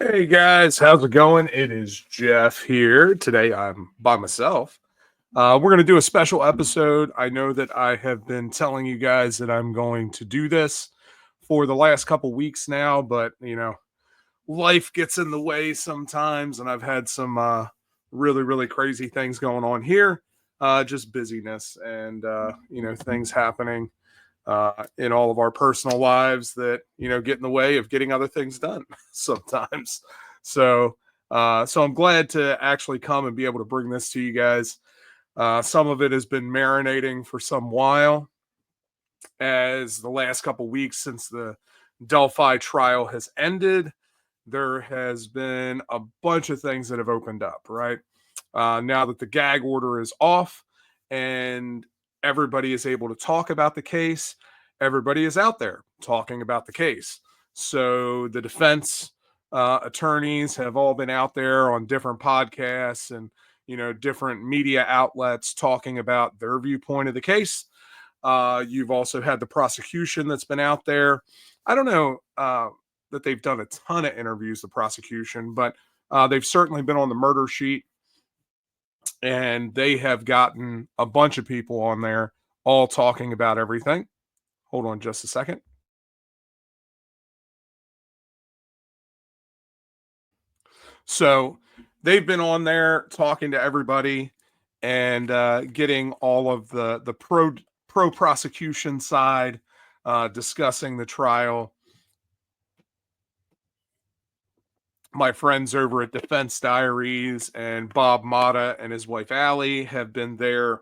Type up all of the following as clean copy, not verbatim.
Hey guys, how's it going? It is Jeff here. Today I'm by myself. We're going to do a special episode. I know that I have been telling you guys that I'm going to do this for the last couple weeks now, but life gets in the way sometimes, and I've had some really, really crazy things going on here. Just busyness and things happening in all of our personal lives that get in the way of getting other things done sometimes. So I'm glad to actually come and be able to bring this to you guys. Some of it has been marinating for some while, as the last couple weeks since the Delphi trial has ended. There has been a bunch of things that have opened up, right? Now that the gag order is off and everybody is able to talk about the case, everybody is out there talking about the case. So the defense attorneys have all been out there on different podcasts and different media outlets talking about their viewpoint of the case. You've also had the prosecution that's been out there. I don't know that they've done a ton of interviews, the prosecution, but they've certainly been on the murder sheet, and they have gotten a bunch of people on there all talking about everything. Hold on just a second. So they've been on there talking to everybody and getting all of the pro prosecution side, discussing the trial. My friends over at Defense Diaries and Bob Mata and his wife Allie have been there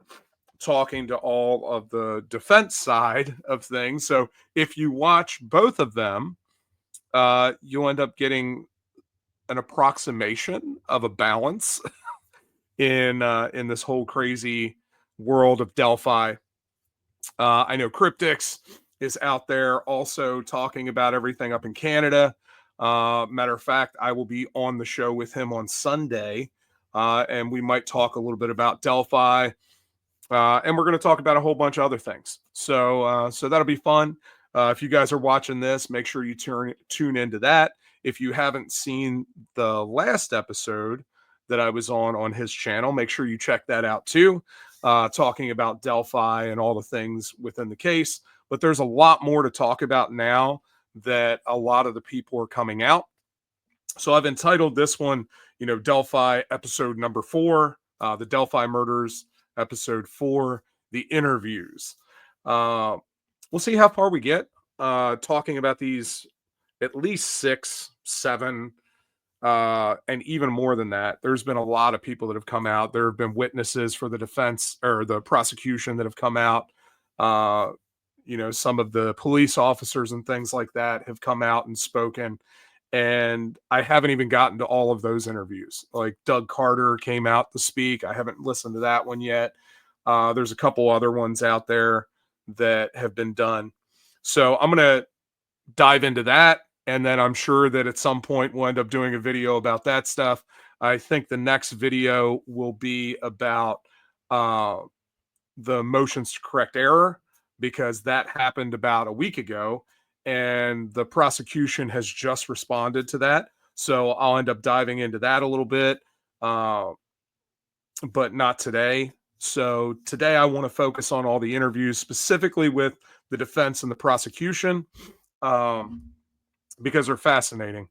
talking to all of the defense side of things. So if you watch both of them, you'll end up getting an approximation of a balance in this whole crazy world of Delphi. I know Cryptix is out there also talking about everything up in Canada. Matter of fact, I will be on the show with him on Sunday, and we might talk a little bit about Delphi, and we're going to talk about a whole bunch of other things. So that'll be fun. If you guys are watching this, make sure you tune into that. If you haven't seen the last episode that I was on his channel, make sure you check that out too. Talking about Delphi and all the things within the case. But there's a lot more to talk about now that a lot of the people are coming out. So I've entitled this one, Delphi episode number 4, the Delphi Murders episode 4, the interviews. We'll see how far we get talking about these, at least 6, 7, and even more than that. There's been a lot of people that have come out. There have been witnesses for the defense or the prosecution that have come out. Some of the police officers and things like that have come out and spoken. And I haven't even gotten to all of those interviews. Like Doug Carter came out to speak. I haven't listened to that one yet. There's a couple other ones out there that have been done. So I'm going to dive into that. And then I'm sure that at some point we'll end up doing a video about that stuff. I think the next video will be about the motions to correct error, because that happened about a week ago and the prosecution has just responded to that. So I'll end up diving into that a little bit, but not today. So today I want to focus on all the interviews, specifically with the defense and the prosecution, because they're fascinating.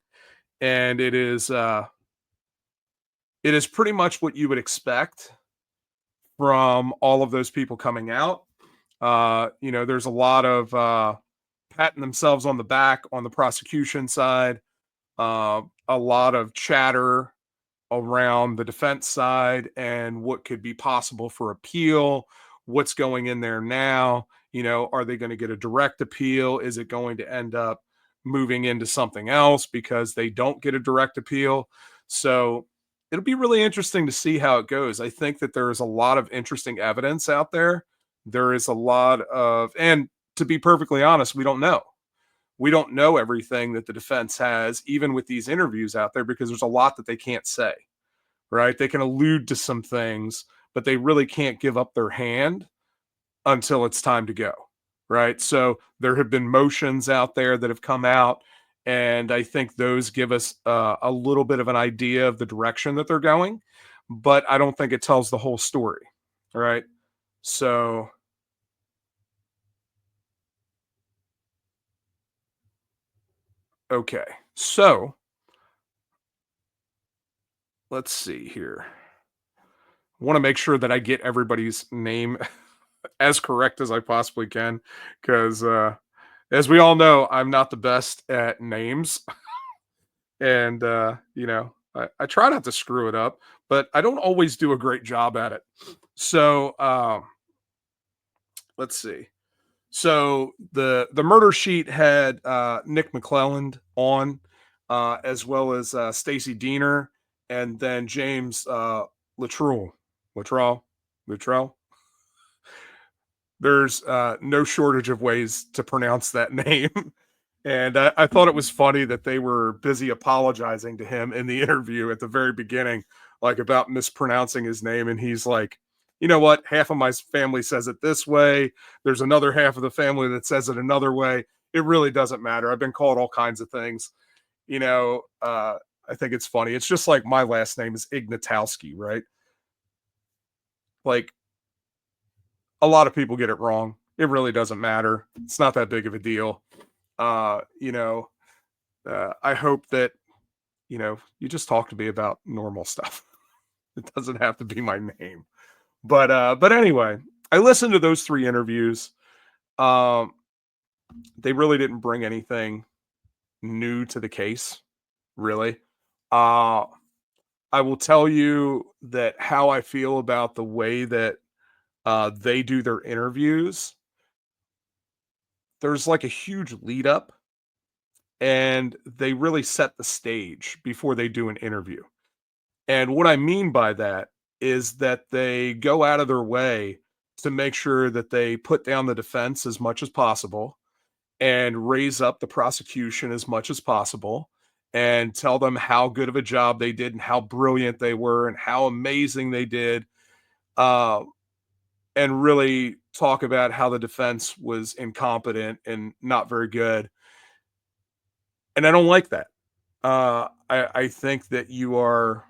And it is pretty much what you would expect from all of those people coming out. There's a lot of patting themselves on the back on the prosecution side, a lot of chatter around the defense side and what could be possible for appeal, what's going in there now. Are they going to get a direct appeal? Is it going to end up moving into something else because they don't get a direct appeal? So it'll be really interesting to see how it goes. I think that there is a lot of interesting evidence out there. There is a lot of, and to be perfectly honest, we don't know. We don't know everything that the defense has, even with these interviews out there, because there's a lot that they can't say, right? They can allude to some things, but they really can't give up their hand until it's time to go, right? So there have been motions out there that have come out, And I think those give us a little bit of an idea of the direction that they're going, but I don't think it tells the whole story. Right. So, okay. So let's see here. I want to make sure that I get everybody's name as correct as I possibly can because, as we all know, I'm not the best at names. And, I try not to screw it up, but I don't always do a great job at it. So, let's see. So the murder sheet had Nick McClelland on, as well as Stacy Diener, and then James Latrell. Latrell, Latrell. There's no shortage of ways to pronounce that name, and I thought it was funny that they were busy apologizing to him in the interview at the very beginning, like about mispronouncing his name, and he's like, you know what? Half of my family says it this way. There's another half of the family that says it another way. It really doesn't matter. I've been called all kinds of things. I think it's funny. It's just like my last name is Ignatowski, right? Like a lot of people get it wrong. It really doesn't matter. It's not that big of a deal. Uh, you know, I hope that, you just talk to me about normal stuff. It doesn't have to be my name. But anyway, I listened to those 3 interviews. Um, they really didn't bring anything new to the case, really. Uh, I will tell you that how I feel about the way that they do their interviews. There's like a huge lead up, and they really set the stage before they do an interview. And what I mean by that is that they go out of their way to make sure that they put down the defense as much as possible and raise up the prosecution as much as possible and tell them how good of a job they did and how brilliant they were and how amazing they did. Uh, and really talk about how the defense was incompetent and not very good. And I don't like that. I think that you are,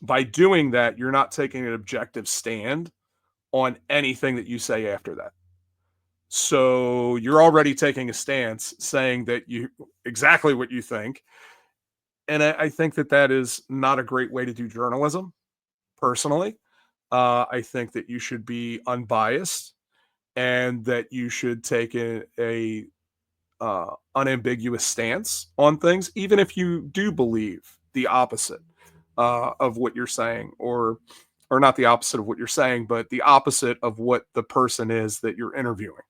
by doing that, you're not taking an objective stand on anything that you say after that. So you're already taking a stance saying that you exactly what you think. And I think that that is not a great way to do journalism, personally. I think that you should be unbiased and that you should take a unambiguous stance on things, even if you do believe the opposite of what you're saying, or not the opposite of what you're saying, but the opposite of what the person is that you're interviewing,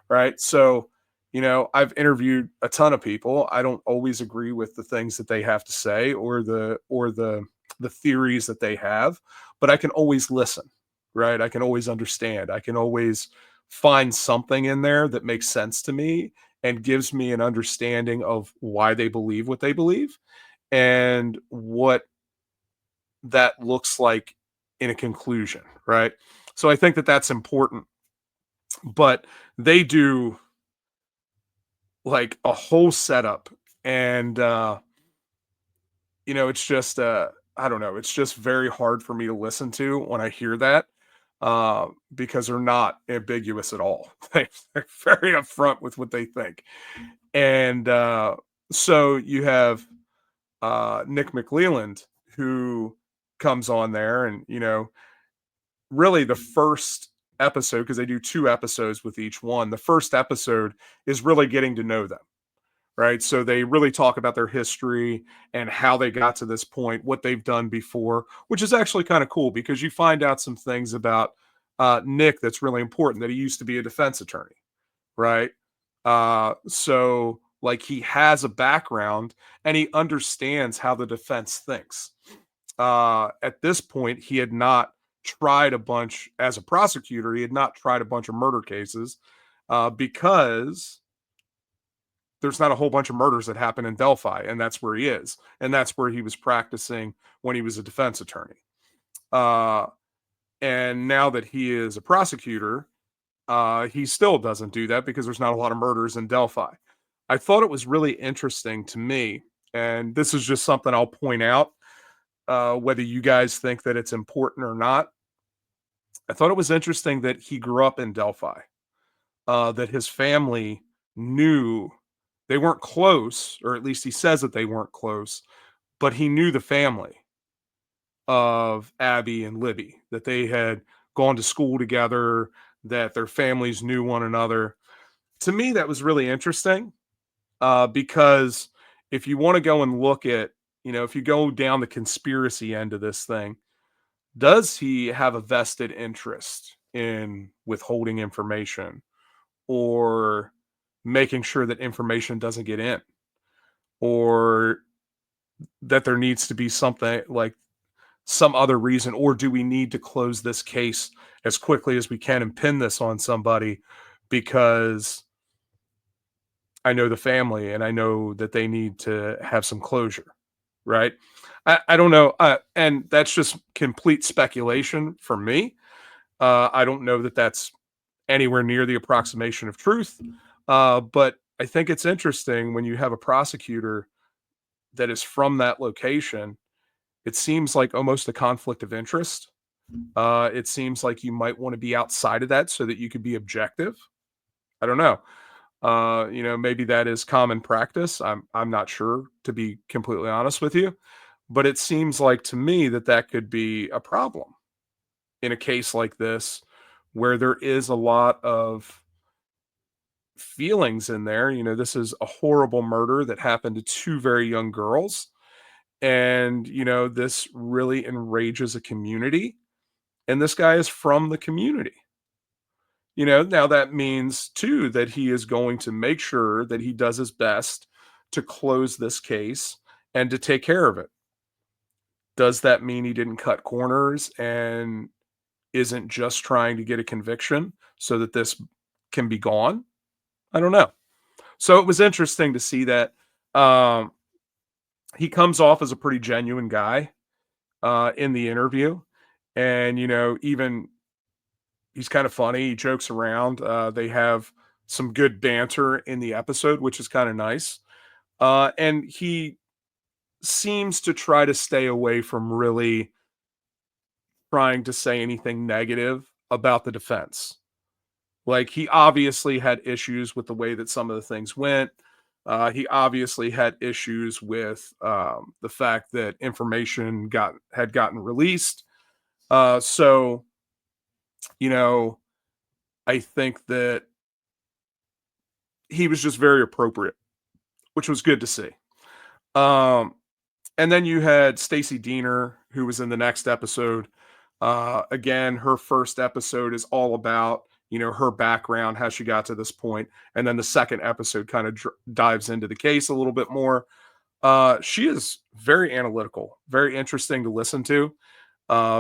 right? So, I've interviewed a ton of people. I don't always agree with the things that they have to say or the theories that they have, but I can always listen, right? I can always understand. I can always find something in there that makes sense to me and gives me an understanding of why they believe what they believe and what that looks like in a conclusion, right? So I think that that's important. But they do like a whole setup, and it's just I don't know, it's just very hard for me to listen to when I hear that, because they're not ambiguous at all. They're very upfront with what they think. And so you have Nick McClelland, who comes on there, and really the first episode, because they do 2 episodes with each one, the first episode is really getting to know them, right? So they really talk about their history and how they got to this point, what they've done before, which is actually kind of cool because you find out some things about Nick that's really important, that he used to be a defense attorney, right? So like he has a background and he understands how the defense thinks. At this point, he had not tried a bunch as a prosecutor. He had not tried a bunch of murder cases because there's not a whole bunch of murders that happen in Delphi, and that's where he is, and that's where he was practicing when he was a defense attorney. Uh, and now that he is a prosecutor, he still doesn't do that because there's not a lot of murders in Delphi. I thought it was really interesting to me, and this is just something I'll point out, whether you guys think that it's important or not. I thought it was interesting that he grew up in Delphi, that his family knew they weren't close, or at least he says that they weren't close, but he knew the family of Abby and Libby, that they had gone to school together, that their families knew one another. To me, that was really interesting, because if you want to go and look at, if you go down the conspiracy end of this thing, does he have a vested interest in withholding information or making sure that information doesn't get in, or that there needs to be something like some other reason, or do we need to close this case as quickly as we can and pin this on somebody because I know the family and I know that they need to have some closure, right? I don't know, and that's just complete speculation for me. I don't know that that's anywhere near the approximation of truth, but I think it's interesting when you have a prosecutor that is from that location. It seems like almost a conflict of interest. It seems like you might want to be outside of that so that you could be objective. I don't know. Maybe that is common practice. I'm not sure, to be completely honest with you, but it seems like to me that that could be a problem in a case like this, where there is a lot of feelings in there. This is a horrible murder that happened to two very young girls, and this really enrages a community. And this guy is from the community. Now that means too that he is going to make sure that he does his best to close this case and to take care of it. Does that mean he didn't cut corners and isn't just trying to get a conviction so that this can be gone? I don't know. So it was interesting to see that. He comes off as a pretty genuine guy in the interview. And, even he's kind of funny. He jokes around. They have some good banter in the episode, which is kind of nice. And he seems to try to stay away from really trying to say anything negative about the defense. Like, he obviously had issues with the way that some of the things went. He obviously had issues with the fact that information had gotten released. So, you know, I think that he was just very appropriate, which was good to see. Um, and then you had Stacy Diener, who was in the next episode. Again, her first episode is all about her background, how she got to this point, and then the second episode kind of dives into the case a little bit more. She is very analytical, very interesting to listen to,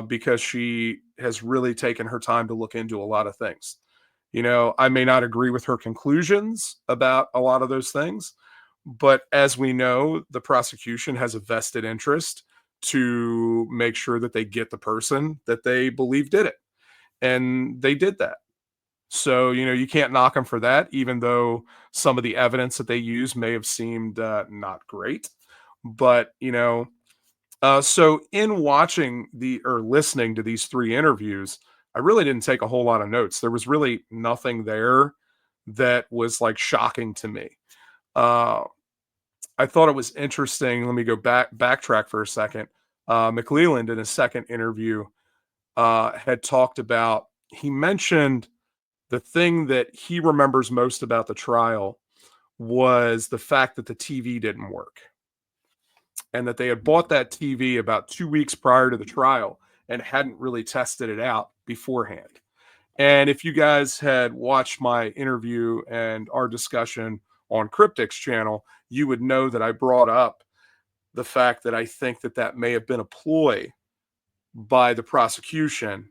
because she has really taken her time to look into a lot of things. I may not agree with her conclusions about a lot of those things, but as we know, the prosecution has a vested interest to make sure that they get the person that they believe did it. And they did that. So, you can't knock them for that, even though some of the evidence that they use may have seemed not great. But, so in watching or listening to these three interviews, I really didn't take a whole lot of notes. There was really nothing there that was like shocking to me. Uh, I thought it was interesting. Let me go backtrack for a second. McClelland in his second interview had talked about, he mentioned the thing that he remembers most about the trial was the fact that the TV didn't work, and that they had bought that TV about 2 weeks prior to the trial and hadn't really tested it out beforehand. And if you guys had watched my interview and our discussion on Cryptic's channel, you would know that I brought up the fact that I think that that may have been a ploy by the prosecution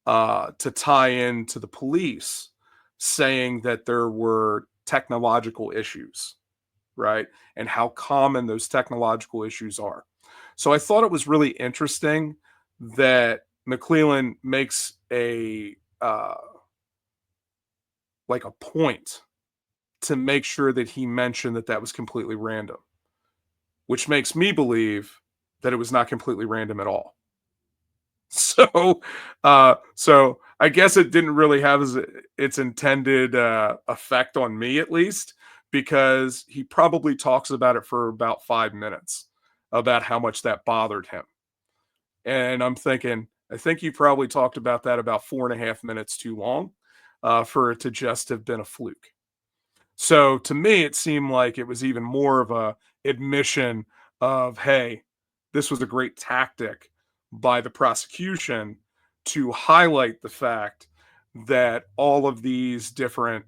to tie into the police, saying that there were technological issues, right? And how common those technological issues are. So I thought it was really interesting that McClelland makes a like a point to make sure that he mentioned that that was completely random, which makes me believe that it was not completely random at all. So I guess it didn't really have its intended effect on me, at least, because he probably talks about it for about 5 minutes about how much that bothered him. And I'm thinking, I think you probably talked about that about 4.5 minutes too long for it to just have been a fluke. So to me, it seemed like it was even more of a admission of, hey, this was a great tactic by the prosecution to highlight the fact that all of these different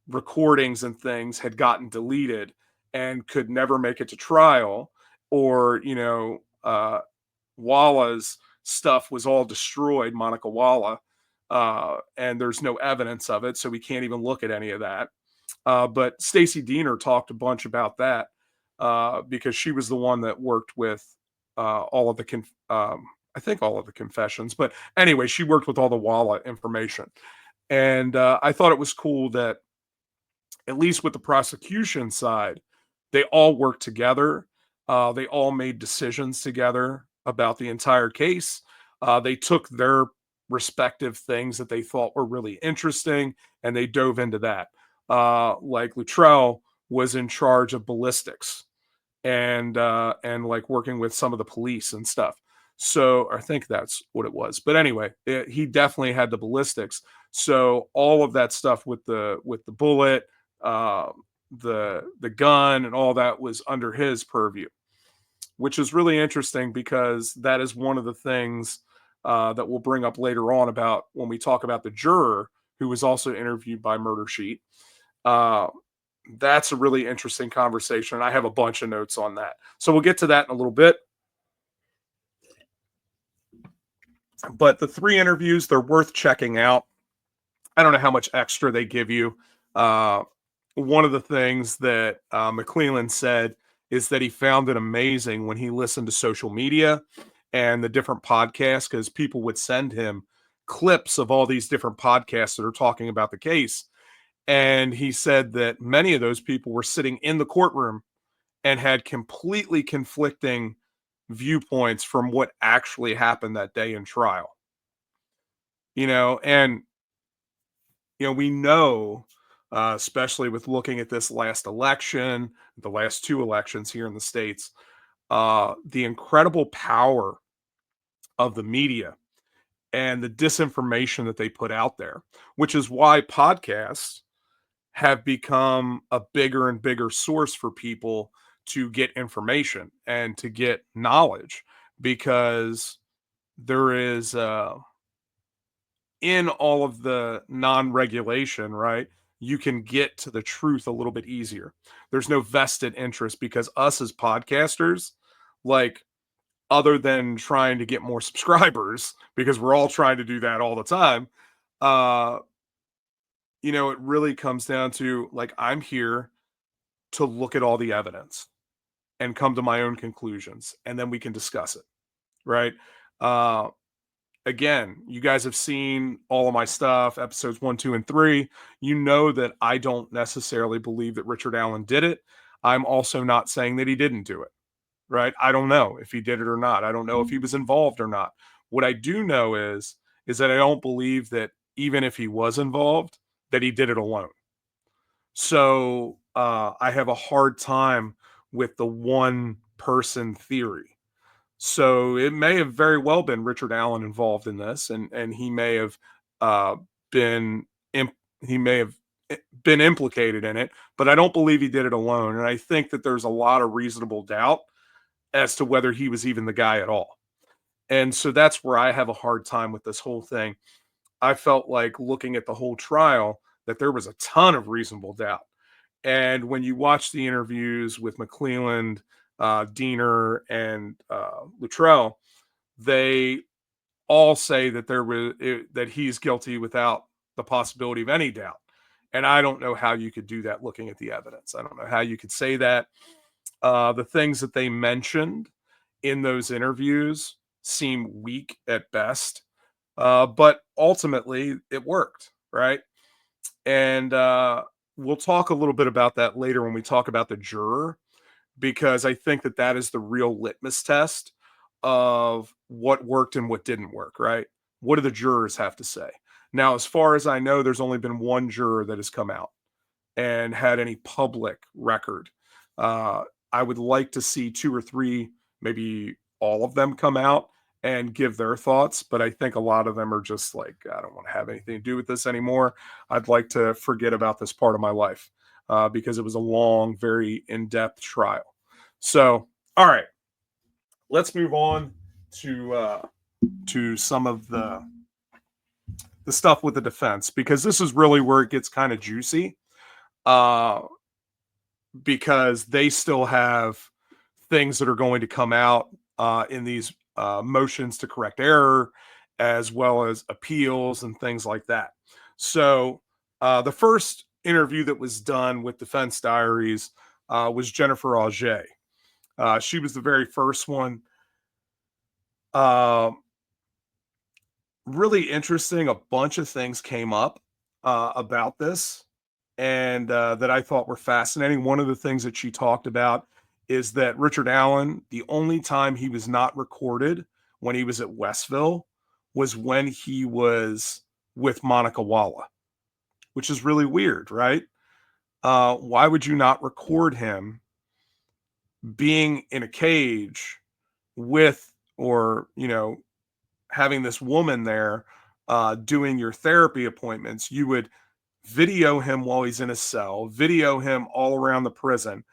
recordings and things had gotten deleted and could never make it to trial, or Walla's stuff was all destroyed, Monica Walla, and there's no evidence of it, so we can't even look at any of that. But Stacy Diener talked a bunch about that because she was the one that worked with all of the, I think all of the confessions. But anyway, she worked with all the Walla information. And I thought it was cool that, at least with the prosecution side, they all worked together. They all made decisions together about the entire case. They took their respective things that they thought were really interesting and they dove into that. Like Luttrell was in charge of ballistics and like working with some of the police and stuff. So I think that's what it was. But anyway, he definitely had the ballistics. So all of that stuff with the bullet, uh, the gun, and all that was under his purview, which is really interesting because that is one of the things that we'll bring up later on about when we talk about the juror who was also interviewed by Murder Sheet. Uh, that's a really interesting conversation. I have a bunch of notes on that. So we'll get to that in a little bit. But the 3 interviews, they're worth checking out. I don't know how much extra they give you. Uh, One of the things that McClelland said is that he found it amazing when he listened to social media and the different podcasts, because people would send him clips of all these different podcasts that are talking about the case. And he said that many of those people were sitting in the courtroom and had completely conflicting viewpoints from what actually happened that day in trial. And we know, especially with looking at this last election, the last 2 elections here in the States, the incredible power of the media and the disinformation that they put out there, which is why podcasts have become a bigger and bigger source for people to get information and to get knowledge, because there is in all of the non-regulation, right? You can get to the truth a little bit easier. There's no vested interest because us as podcasters, like, other than trying to get more subscribers, because we're all trying to do that all the time, uh, it really comes down to, like, I'm here to look at all the evidence and come to my own conclusions, and then we can discuss it, right? Uh, Again, you guys have seen all of my stuff, episodes 1, 2, and 3. You know that I don't necessarily believe that Richard Allen did it. I'm also not saying that he didn't do it, right? I don't know if he did it or not. I don't know if he was involved or not. What I do know is that I don't believe that even if he was involved, that he did it alone. So I have a hard time with the one person theory. So it may have very well been Richard Allen involved in this, and he may have uh, been he may have been implicated in it, but I don't believe he did it alone. And I think that there's a lot of reasonable doubt as to whether he was even the guy at all. And so that's where I have a hard time with this whole thing. I felt like, looking at the whole trial, that there was a ton of reasonable doubt. And when you watch the interviews with McClelland, Diener, and Luttrell, they all say that that he's guilty without the possibility of any doubt. And I don't know how you could do that looking at the evidence. I don't know how you could say that. The things that they mentioned in those interviews seem weak at best, but ultimately it worked, right? And we'll talk a little bit about that later when we talk about the juror, because I think that that is the real litmus test of what worked and what didn't work, right? What do the jurors have to say? Now, as far as I know, there's only been one juror that has come out and had any public record. Uh, I would like to see two or three, maybe all of them come out and give their thoughts, but I think a lot of them are just like, I don't want to have anything to do with this anymore. I'd like to forget about this part of my life because it was a long, very in depth trial. So, all right, let's move on to some of the stuff with the defense, because this is really where it gets kind of juicy. Uh, because they still have things that are going to come out in these motions to correct error, as well as appeals and things like that. So, the first interview that was done with Defense Diaries was Jennifer Auger. She was the very first one. Uh, Really interesting. A bunch of things came up about this, and that I thought were fascinating. One of the things that she talked about is that Richard Allen, the only time he was not recorded when he was at Westville was when he was with Monica Walla, which is really weird, right? Why would you not record him being in a cage with, or, having this woman there doing your therapy appointments? You would video him while he's in a cell, video him all around the prison,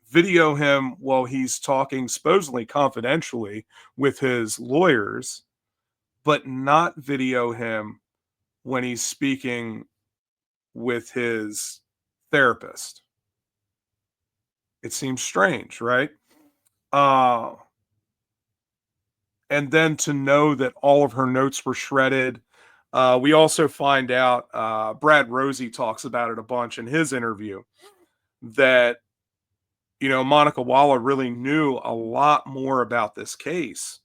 video him while he's talking supposedly confidentially with his lawyers, but not video him when he's speaking with his therapist. It seems strange, right? Uh, and then to know that all of her notes were shredded. We also find out, Brad Rosie talks about it a bunch in his interview, that Monica Walla really knew a lot more about this case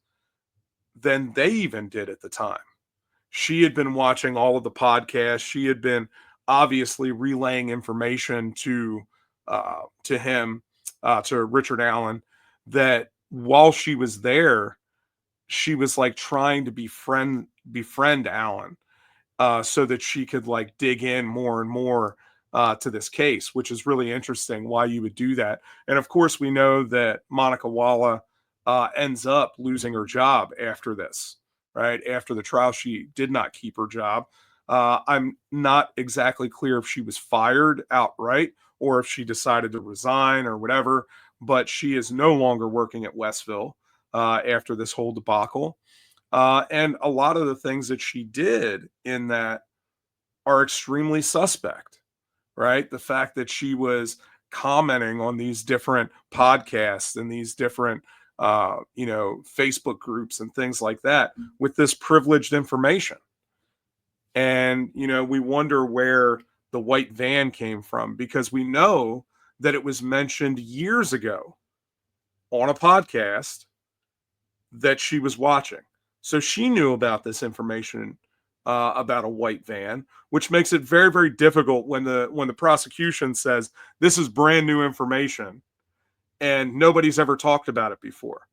than they even did at the time. She had been watching all of the podcasts. She had been obviously relaying information to him, to Richard Allen, that while she was there, she was like trying to befriend Allen, so that she could like dig in more and more to this case, which is really interesting why you would do that. And of course, we know that Monica Walla ends up losing her job after this, right? After the trial, she did not keep her job. I'm not exactly clear if she was fired outright or if she decided to resign or whatever, but she is no longer working at Westville after this whole debacle. And a lot of the things that she did in that are extremely suspect, right? The fact that she was commenting on these different podcasts and these different, Facebook groups and things like that with this privileged information. And, we wonder where the white van came from, because we know that it was mentioned years ago on a podcast that she was watching. So she knew about this information about a white van, which makes it very, very difficult when the prosecution says this is brand new information and nobody's ever talked about it before.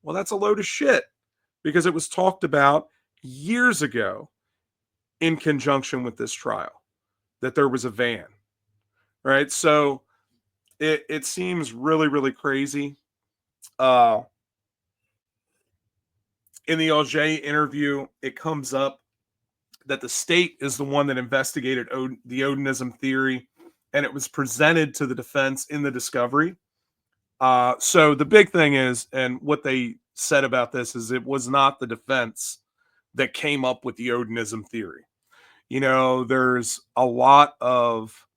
Well, that's a load of shit, because it was talked about years ago in conjunction with this trial that there was a van, right? So it seems really, really crazy. Uh, in the Auger interview, it comes up that the state is the one that investigated the Odinism theory, and it was presented to the defense in the discovery. So the big thing is, and what they said about this is, it was not the defense that came up with the Odinism theory. There's a lot of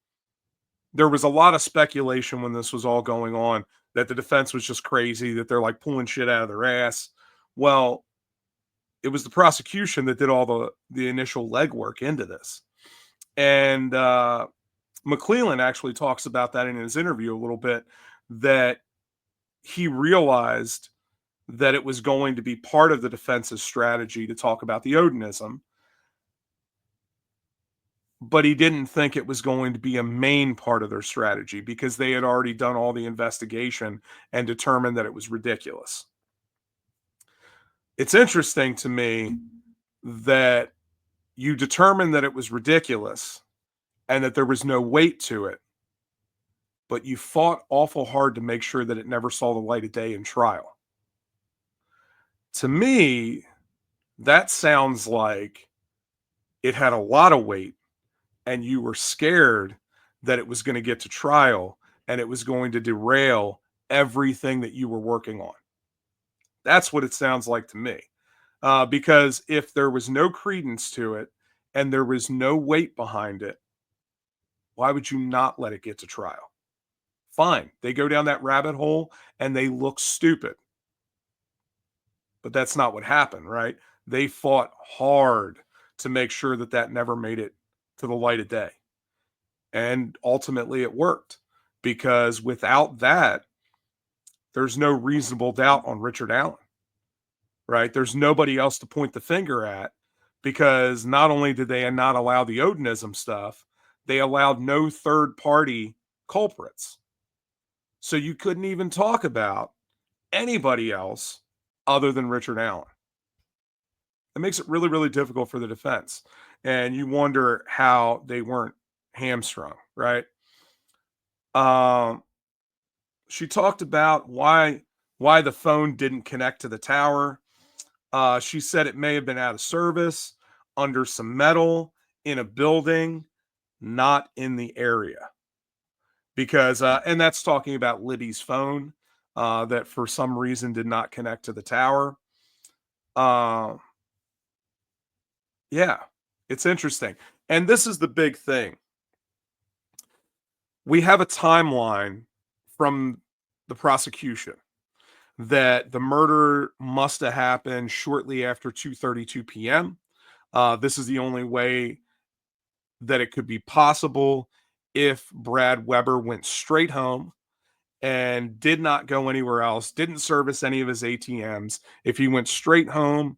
there was a lot of speculation when this was all going on that the defense was just crazy, that they're like pulling shit out of their ass. Well, it was the prosecution that did all the initial legwork into this. And McClellan actually talks about that in his interview a little bit, that he realized that it was going to be part of the defense's strategy to talk about the Odinism. but he didn't think it was going to be a main part of their strategy because they had already done all the investigation and determined that it was ridiculous. It's interesting to me that you determined that it was ridiculous and that there was no weight to it, but you fought awful hard to make sure that it never saw the light of day in trial. To me, that sounds like it had a lot of weight and you were scared that it was going to get to trial and it was going to derail everything that you were working on. That's what it sounds like to me. Because if there was no credence to it and there was no weight behind it, why would you not let it get to trial? Fine. They go down that rabbit hole and they look stupid. But that's not what happened, right? They fought hard to make sure that that never made it to the light of day. And ultimately it worked because without that, there's no reasonable doubt on Richard Allen, right? There's nobody else to point the finger at because not only did they not allow the Odinism stuff, they allowed no third party culprits. So you couldn't even talk about anybody else other than Richard Allen. It makes it really, really difficult for the defense. And you wonder how they weren't hamstrung, right? Um, she talked about why the phone didn't connect to the tower. She said it may have been out of service, under some metal, in a building, not in the area. Because, and that's talking about Libby's phone that for some reason did not connect to the tower. Uh, yeah, it's interesting. And this is the big thing. We have a timeline from the prosecution that the murder must have happened shortly after 2:32 p.m. This is the only way that it could be possible if Brad Weber went straight home and did not go anywhere else, didn't service any of his ATMs. If he went straight home,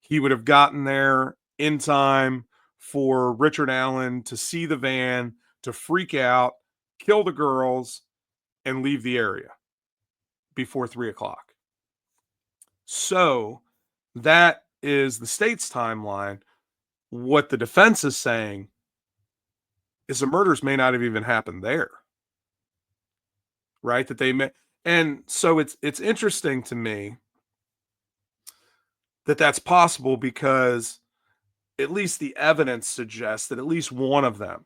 he would have gotten there in time for Richard Allen to see the van, to freak out, kill the girls, and leave the area before 3 o'clock. So that is the state's timeline. What the defense is saying is the murders may not have even happened there, right? That they may, and so it's interesting to me that that's possible because at least the evidence suggests that at least one of them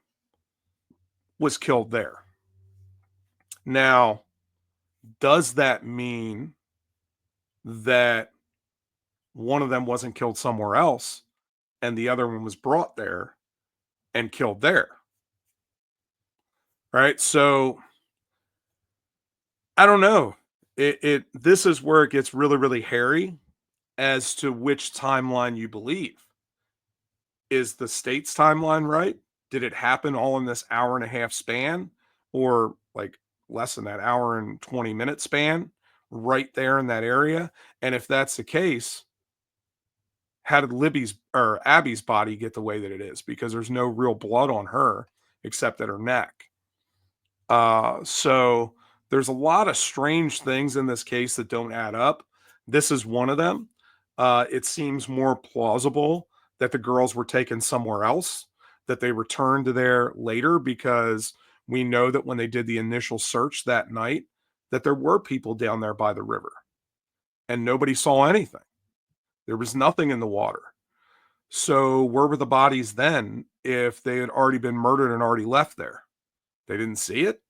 was killed there. Now, does that mean that one of them wasn't killed somewhere else and the other one was brought there and killed there? Right? So I don't know. It this is where it gets really, really hairy as to which timeline you believe. Is the state's timeline right? Did it happen all in this hour and a half span or like less than that hour and 20-minute span right there in that area? And if that's the case, how did Libby's or Abby's body get the way that it is? Because there's no real blood on her except at her neck. So there's a lot of strange things in this case that don't add up. This is one of them. It seems more plausible that the girls were taken somewhere else, that they returned to there later, because we know that when they did the initial search that night, that there were people down there by the river and nobody saw anything. There was nothing in the water. So where were the bodies then if they had already been murdered and already left there? They didn't see it.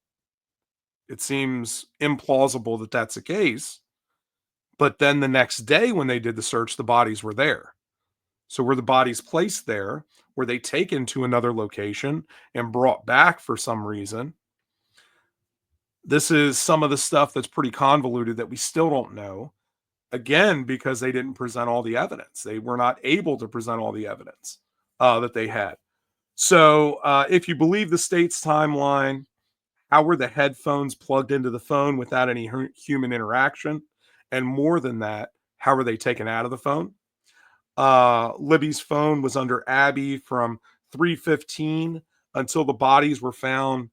It seems implausible that that's the case. But then the next day when they did the search, the bodies were there. So were the bodies placed there? Were they taken to another location and brought back for some reason? This is some of the stuff that's pretty convoluted that we still don't know. Again, because they didn't present all the evidence. They were not able to present all the evidence that they had. So if you believe the state's timeline, how were the headphones plugged into the phone without any human interaction? And more than that, how were they taken out of the phone? Libby's phone was under Abby from 3:15 until the bodies were found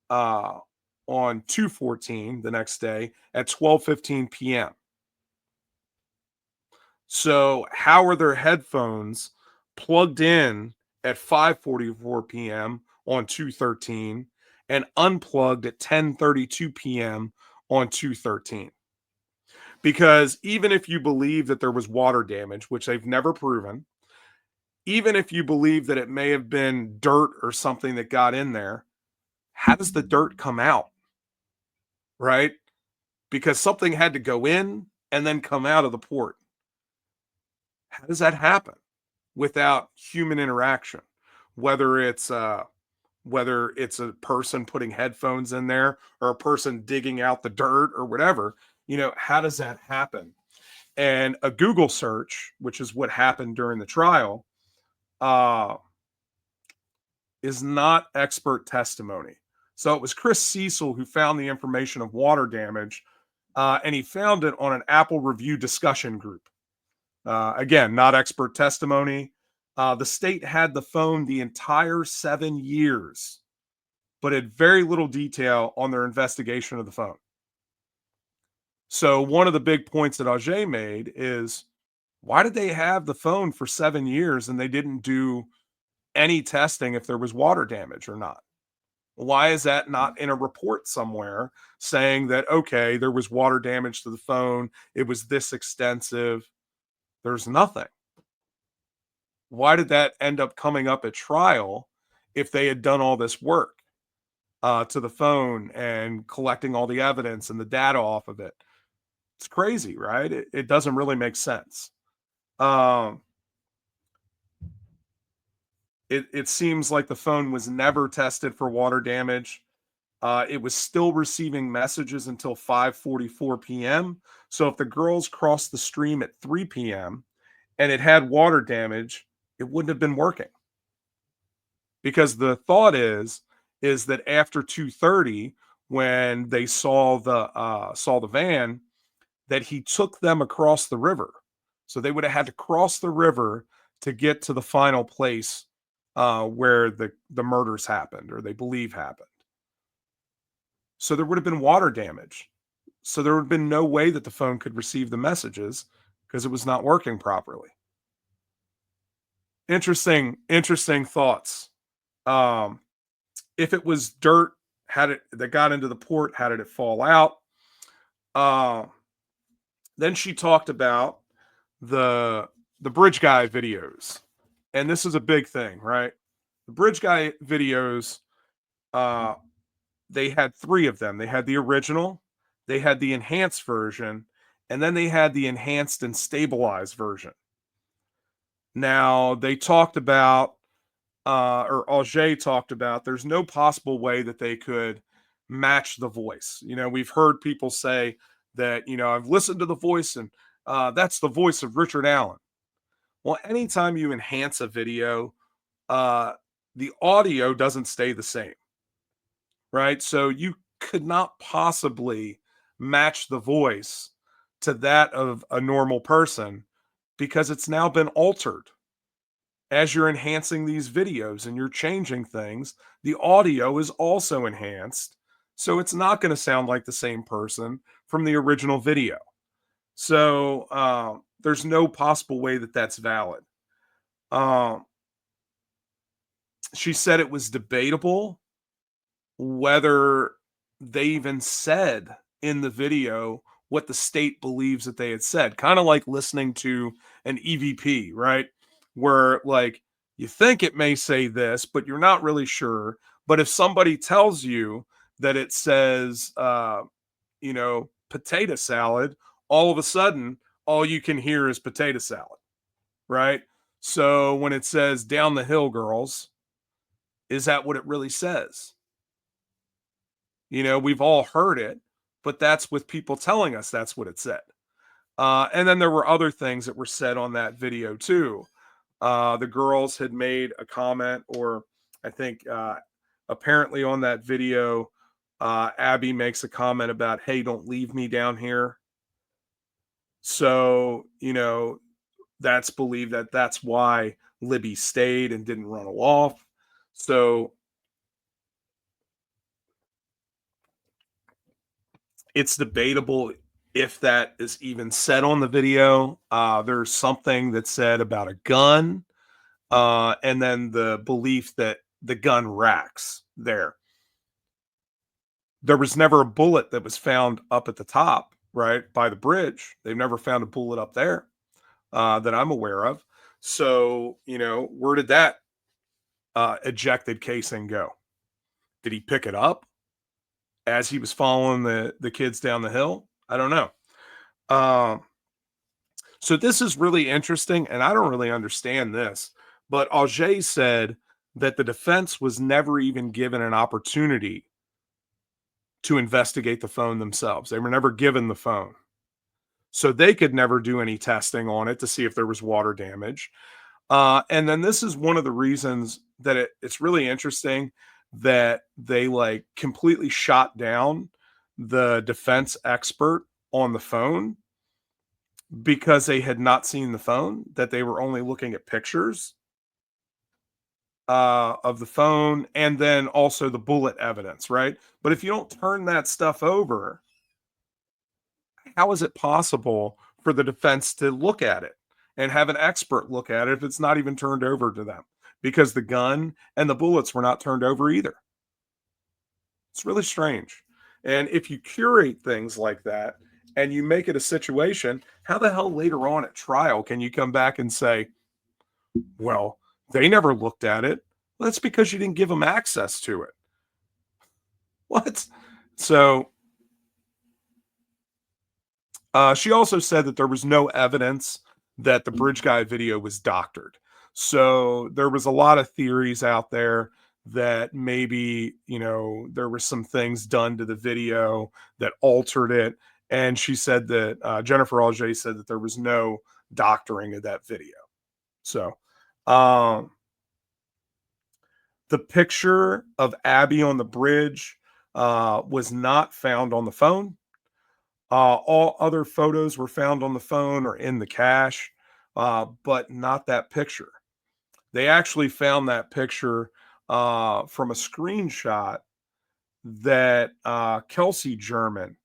uh, on 2:14 the next day at 12:15 p.m. So how are their headphones plugged in at 5:44 p.m. on 2:13 and unplugged at 10:32 p.m. on 2:13? Because even if you believe that there was water damage, which they've never proven, even if you believe that it may have been dirt or something that got in there, how does the dirt come out? Right? Because something had to go in and then come out of the port. How does that happen without human interaction? Whether it's whether it's a person putting headphones in there or a person digging out the dirt or whatever, how does that happen? And a Google search, which is what happened during the trial, uh, is not expert testimony. So it was Chris Cecil who found the information of water damage, and he found it on an Apple review discussion group. Again, not expert testimony. The state had the phone the entire 7 years, but had very little detail on their investigation of the phone. So one of the big points that Ajay made is, why did they have the phone for 7 years and they didn't do any testing if there was water damage or not? Why is that not in a report somewhere saying that, okay, there was water damage to the phone, it was this extensive? There's nothing. Why did that end up coming up at trial if they had done all this work to the phone and collecting all the evidence and the data off of it? It's crazy, right? It doesn't really make sense. Um, it seems like the phone was never tested for water damage. It was still receiving messages until 5:44 p.m. So if the girls crossed the stream at 3 p.m. and it had water damage, it wouldn't have been working. Because the thought is that after 2:30, when they saw the van, that he took them across the river. So they would have had to cross the river to get to the final place where the murders happened, or they believe happened. So there would have been water damage. So there would have been no way that the phone could receive the messages because it was not working properly. Interesting thoughts. Um, if it was dirt, had it that got into the port, how did it fall out? Uh, then she talked about the the bridge guy videos, and this is a big thing, right? The bridge guy videos, uh, they had three of them. They had the original, they had the enhanced version, and then they had the enhanced and stabilized version. Now they talked about, or Auger talked about, there's no possible way that they could match the voice. We've heard people say that, I've listened to the voice and that's the voice of Richard Allen. Well, anytime you enhance a video, uh, the audio doesn't stay the same, right? So you could not possibly match the voice to that of a normal person because it's now been altered. As you're enhancing these videos and you're changing things, the audio is also enhanced. So it's not going to sound like the same person from the original video. So there's no possible way that that's valid. Um, she said it was debatable whether they even said in the video what the state believes that they had said. Kind of like listening to an EVP, right? Where like you think it may say this, but you're not really sure. But if somebody tells you that it says, potato salad, all of a sudden, all you can hear is potato salad, right? So when it says down the hill, girls, is that what it really says? We've all heard it, but that's with people telling us that's what it said. And then there were other things that were said on that video too. The girls had made a comment, or I think apparently on that video, Abby makes a comment about, hey, don't leave me down here. So, that's believed that that's why Libby stayed and didn't run off. So it's debatable if that is even said on the video. There's something that said about a gun, and then the belief that the gun racks there. There was never a bullet that was found up at the top, right by the bridge. They've never found a bullet up there that I'm aware of. So, where did that ejected casing go? Did he pick it up as he was following the kids down the hill? I don't know. Um, so this is really interesting, and I don't really understand this. But Auger said that the defense was never even given an opportunity to investigate the phone themselves. They were never given the phone. So they could never do any testing on it to see if there was water damage. And then this is one of the reasons that it's really interesting that they like completely shot down the defense expert on the phone because they had not seen the phone, that they were only looking at pictures of the phone and then also the bullet evidence, right? But if you don't turn that stuff over, how is it possible for the defense to look at it and have an expert look at it if it's not even turned over to them? Because the gun and the bullets were not turned over either. It's really strange. And if you curate things like that and you make it a situation, how the hell later on at trial can you come back and say, well, they never looked at it? Well, that's because you didn't give them access to it. What? So she also said that there was no evidence that the bridge guy video was doctored. So there was a lot of theories out there that maybe, there were some things done to the video that altered it. And she said that Jennifer Auger said that there was no doctoring of that video. So the picture of Abby on the bridge was not found on the phone. All other photos were found on the phone or in the cache, but not that picture. They actually found that picture from a screenshot that Kelsey German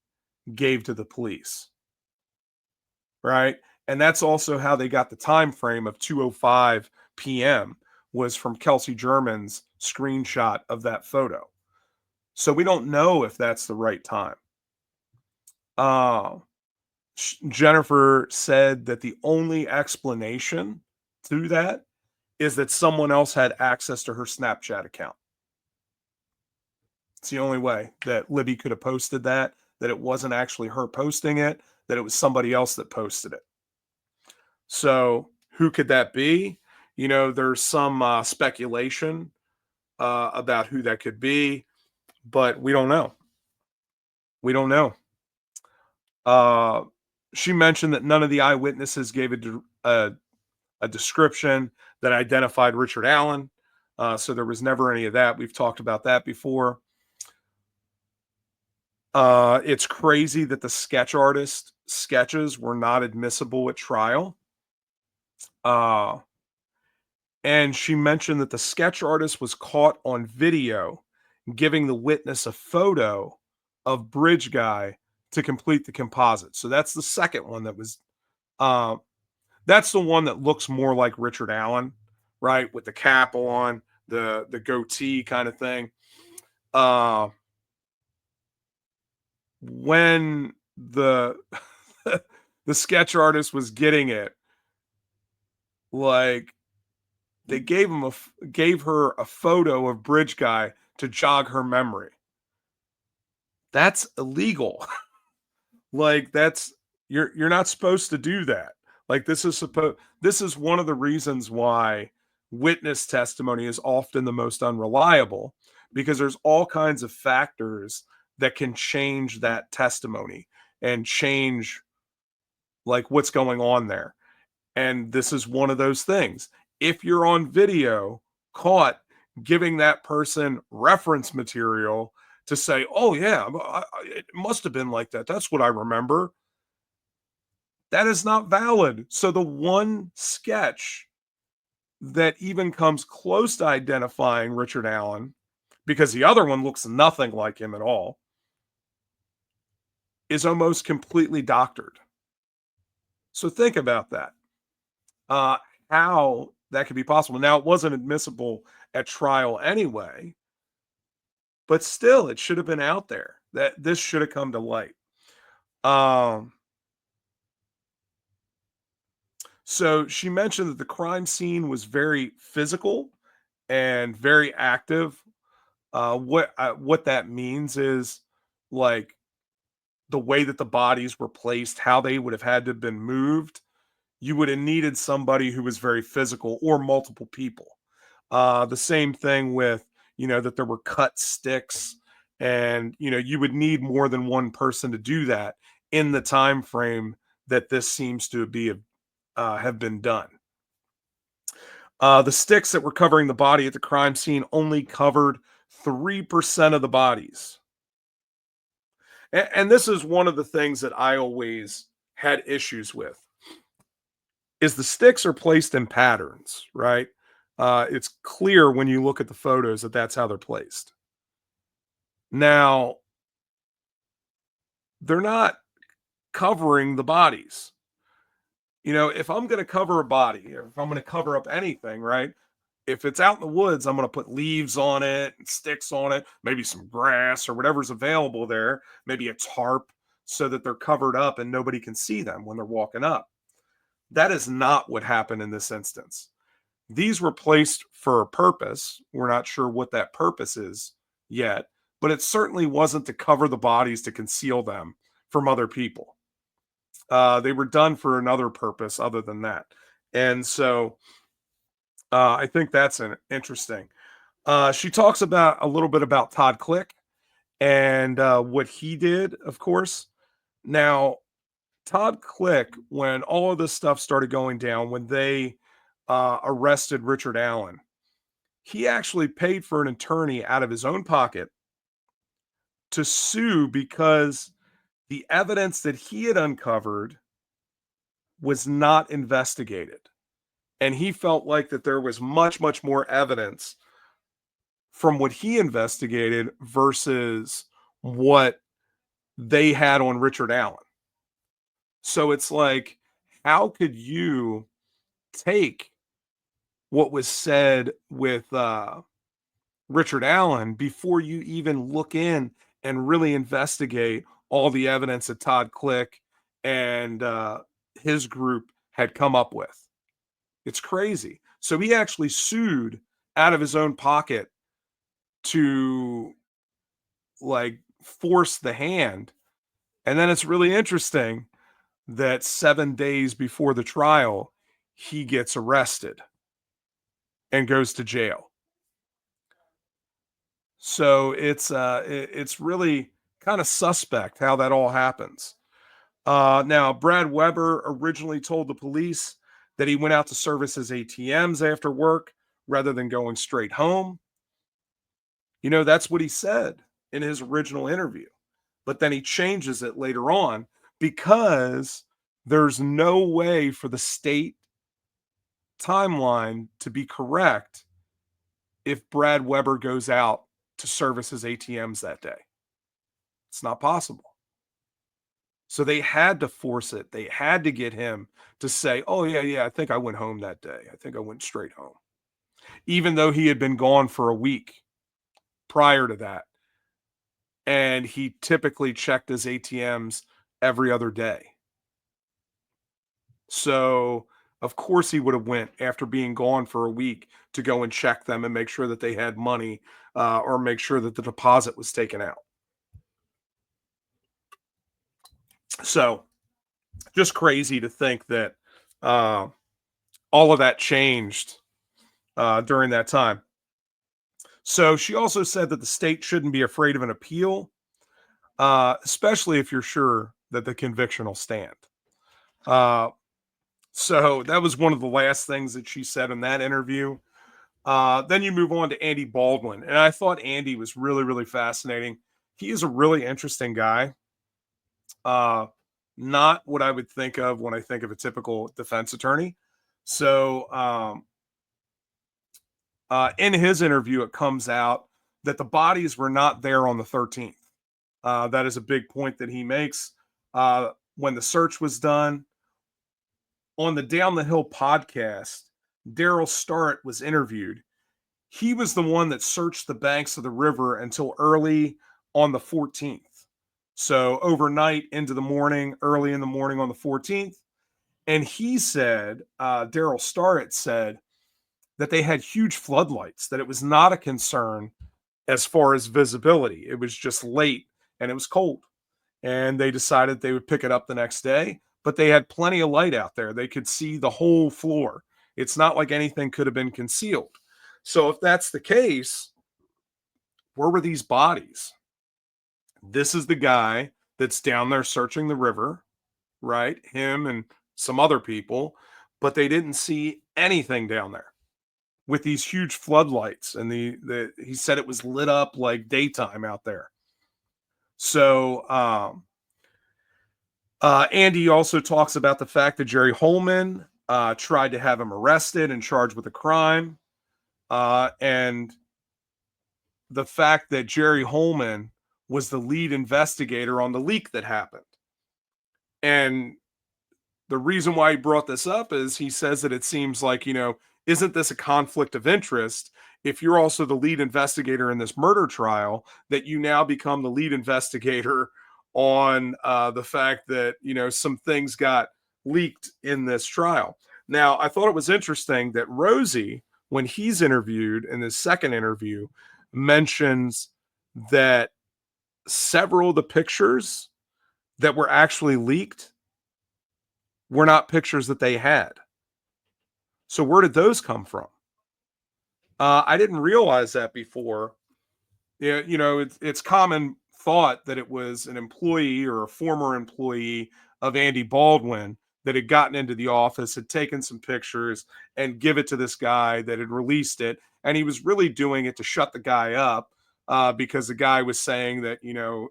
gave to the police, right? And that's also how they got the time frame of 2:05 p.m. was from Kelsey German's screenshot of that photo. So we don't know if that's the right time. Uh, Jennifer said that the only explanation to that is that someone else had access to her Snapchat account. It's the only way that Libby could have posted that it wasn't actually her posting it, that it was somebody else that posted it. So who could that be? There's some speculation about who that could be, but we don't know. We don't know. She mentioned that none of the eyewitnesses gave a description that identified Richard Allen. So there was never any of that. We've talked about that before. It's crazy that the sketch artist sketches were not admissible at trial. And she mentioned that the sketch artist was caught on video giving the witness a photo of Bridge Guy to complete the composite. So that's the second one that was that's the one that looks more like Richard Allen, right? With the cap on, the goatee kind of thing. When the the sketch artist was getting it, like they gave her a photo of Bridge Guy to jog her memory. That's illegal. Like that's you're not supposed to do that. Like this is one of the reasons why witness testimony is often the most unreliable, because there's all kinds of factors that can change that testimony and change like what's going on there. And this is one of those things. If you're on video caught giving that person reference material to say, oh, yeah, it must have been like that. That's what I remember. That is not valid. So the one sketch that even comes close to identifying Richard Allen, because the other one looks nothing like him at all, is almost completely doctored. So think about that. Uh, how that could be possible. Now, it wasn't admissible at trial anyway, but still, it should have been out there. That this should have come to light. Um, so she mentioned that the crime scene was very physical and very active. What that means is, like, the way that the bodies were placed, how they would have had to have been moved. You would have needed somebody who was very physical, or multiple people. The same thing with, that there were cut sticks, and you would need more than one person to do that in the time frame that this seems to be have been done. The sticks that were covering the body at the crime scene only covered 3% of the bodies. And this is one of the things that I always had issues with, is the sticks are placed in patterns, right? It's clear when you look at the photos that that's how they're placed. Now, they're not covering the bodies. If I'm going to cover a body, or if I'm going to cover up anything, right? If it's out in the woods, I'm going to put leaves on it and sticks on it, maybe some grass or whatever's available there, maybe a tarp, so that they're covered up and nobody can see them when they're walking up. That is not what happened in this instance. These were placed for a purpose. We're not sure what that purpose is yet, but it certainly wasn't to cover the bodies, to conceal them from other people. They were done for another purpose other than that. And so I think that's interesting. She talks about a little bit about Todd Click and what he did, of course. Now, Todd Click, when all of this stuff started going down, when they arrested Richard Allen, he actually paid for an attorney out of his own pocket to sue, because the evidence that he had uncovered was not investigated. And he felt like that there was much, much more evidence from what he investigated versus what they had on Richard Allen. So it's like, how could you take what was said with Richard Allen before you even look in and really investigate all the evidence that Todd Click and his group had come up with? It's crazy. So he actually sued out of his own pocket to, like, force the hand. And then it's really interesting that 7 days before the trial, he gets arrested and goes to jail. So it's really kind of suspect how that all happens. Now, Brad Weber originally told the police that he went out to service his ATMs after work rather than going straight home. That's what he said in his original interview. But then he changes it later on, because there's no way for the state timeline to be correct if Brad Weber goes out to service his ATMs that day. It's not possible. So they had to force it. They had to get him to say, "Oh, yeah, yeah, I think I went home that day. I think I went straight home." Even though he had been gone for a week prior to that. And he typically checked his ATMs every other day. So, of course, he would have went after being gone for a week to go and check them and make sure that they had money, or make sure that the deposit was taken out. So, just crazy to think that uh, all of that changed during that time. So, she also said that the state shouldn't be afraid of an appeal, especially if you're sure that the conviction will stand. Uh, so, that was one of the last things that she said in that interview. Then you move on to Andy Baldwin, and I thought Andy was really, really fascinating. He is a really interesting guy. Uh, Not what I would think of when I think of a typical defense attorney. So In his interview, it comes out that the bodies were not there on the 13th. That is a big point that he makes. When the search was done, on the Down the Hill podcast, Daryl Starrett was interviewed. He was the one that searched the banks of the river until early on the 14th. So overnight into the morning, early in the morning on the 14th. And he said, Daryl Starrett said that they had huge floodlights, that it was not a concern as far as visibility. It was just late and it was cold. And they decided they would pick it up the next day, but they had plenty of light out there. They could see the whole floor. It's not like anything could have been concealed. So if that's the case, where were these bodies? This is the guy that's down there searching the river, right? Him and some other people, but they didn't see anything down there with these huge floodlights. And he said it was lit up like daytime out there. So Andy also talks about the fact that Jerry Holman tried to have him arrested and charged with a crime. And the fact that Jerry Holman was the lead investigator on the leak that happened. And the reason why he brought this up is he says that it seems like, isn't this a conflict of interest if you're also the lead investigator in this murder trial, that you now become the lead investigator on the fact that, some things got leaked in this trial. Now, I thought it was interesting that Rosie, when he's interviewed in his second interview, mentions that several of the pictures that were actually leaked were not pictures that they had. So where did those come from? I didn't realize that before. Yeah, it's common thought that it was an employee or a former employee of Andy Baldwin that had gotten into the office, had taken some pictures and give it to this guy that had released it. And he was really doing it to shut the guy up because the guy was saying that,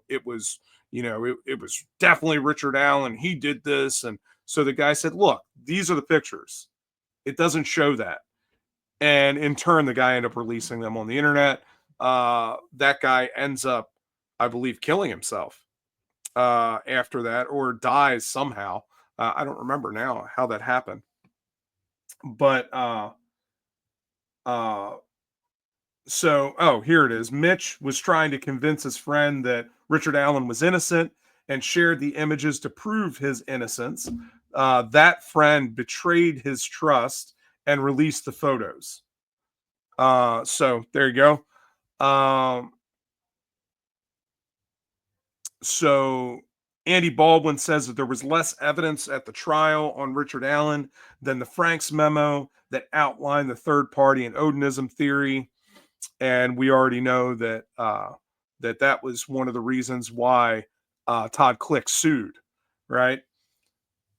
it was, it was definitely Richard Allen. He did this. And so the guy said, look, these are the pictures. It doesn't show that. And in turn, the guy ended up releasing them on the internet. That guy ends up, I believe, killing himself after that, or dies somehow. I don't remember now how that happened. But here it is. Mitch was trying to convince his friend that Richard Allen was innocent and shared the images to prove his innocence. That friend betrayed his trust and released the photos. So there you go. So Andy Baldwin says that there was less evidence at the trial on Richard Allen than the Franks memo that outlined the third party and Odinism theory. And we already know that that was one of the reasons why Todd Click sued, right?